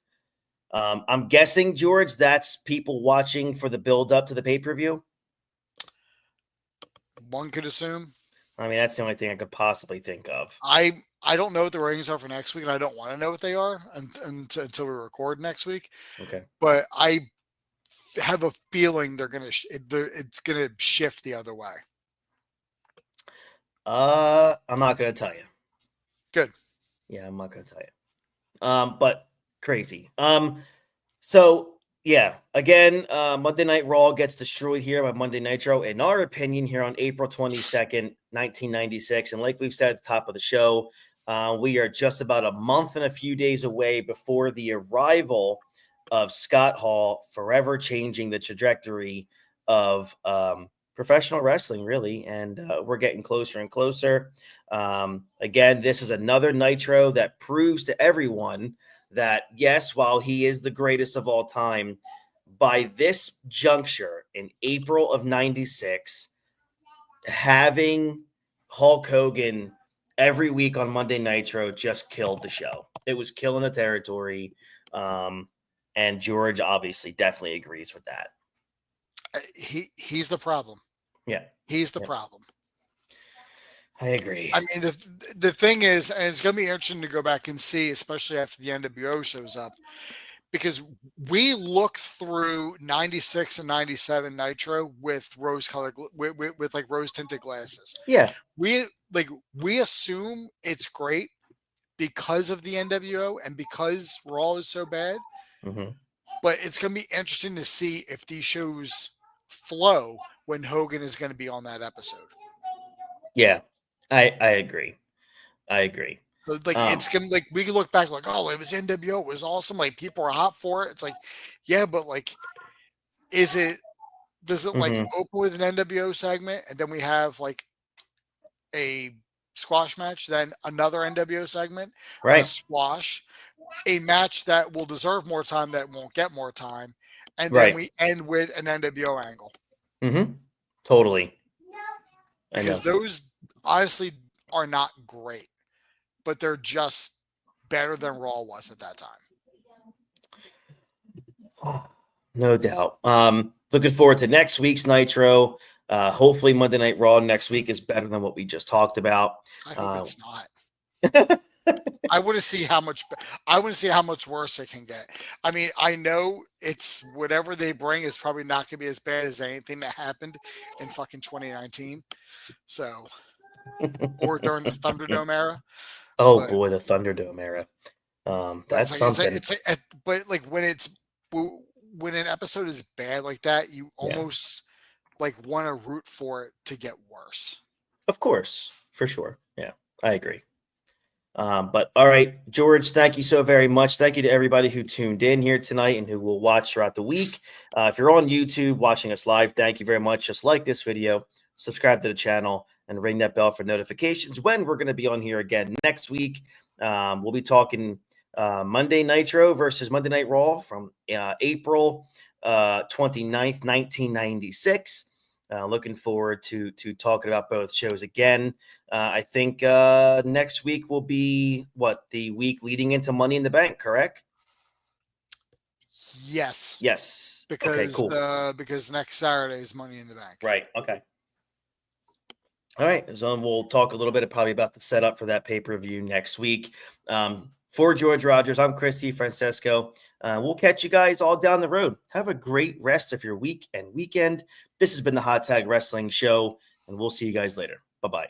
I'm guessing, George, that's people watching for the build up to the pay-per-view. One could assume. I mean, that's the only thing I could possibly think of. I don't know what the ratings are for next week, and I don't want to know what they are until we record next week. Okay. But I have a feeling it's gonna shift the other way. I'm not gonna tell you. Good. Yeah, I'm not gonna tell you. But crazy. So Yeah. Again, Monday Night Raw gets destroyed here by Monday Nitro, in our opinion, here on April 22nd, 1996. And like we've said at the top of the show, we are just about a month and a few days away before the arrival of Scott Hall, forever changing the trajectory of professional wrestling, really. And we're getting closer and closer. Again, this is another Nitro that proves to everyone that, yes, while he is the greatest of all time, by this juncture in April of 96, having Hulk Hogan every week on Monday Nitro just killed the show. It was killing the territory. And George obviously definitely agrees with that. He's the problem. Yeah. He's the problem. I agree. I mean, the thing is, and it's going to be interesting to go back and see, especially after the NWO shows up, because we look through 96 and 97 Nitro with rose-colored, with like rose-tinted glasses. Yeah. We assume it's great because of the NWO and because Raw is so bad. Mm-hmm. But it's going to be interesting to see if these shows flow when Hogan is going to be on that episode. Yeah, I agree. I agree. So, like, it's going to, like, we can look back like, oh, it was NWO. It was awesome. Like, people are hot for it. It's like, yeah, but like, does it like open with an NWO segment and then we have like a squash match, then another NWO segment, right? A squash, a match that will deserve more time that won't get more time, and then we end with an NWO angle. Mm-hmm. Totally. Because those honestly are not great, but they're just better than Raw was at that time. No doubt. Looking forward to next week's Nitro. Hopefully Monday Night Raw next week is better than what we just talked about. I hope it's not. I want to see how much worse it can get. I mean, I know it's whatever they bring is probably not going to be as bad as anything that happened in fucking 2019. So, or during the Thunderdome era. Oh boy, the Thunderdome era. That's like, something. But like when an episode is bad like that, you almost like want to root for it to get worse. Of course, for sure. Yeah, I agree. But all right, George, thank you so very much. Thank you to everybody who tuned in here tonight and who will watch throughout the week. If you're on YouTube watching us live, thank you very much. Just like this video, subscribe to the channel, and ring that bell for notifications when we're going to be on here again next week. We'll be talking Monday Nitro versus Monday Night Raw from April 29th, 1996. Looking forward to talking about both shows again. I think next week will be the week leading into Money in the Bank, correct? Yes. Yes. Because okay, cool. Because next Saturday is Money in the Bank. Right. Okay. All right. So we'll talk a little bit probably about the setup for that pay-per-view next week. For George Rogers, I'm Christy Francesco. We'll catch you guys all down the road. Have a great rest of your week and weekend. This has been the Hot Tag Wrestling Show, and we'll see you guys later. Bye-bye.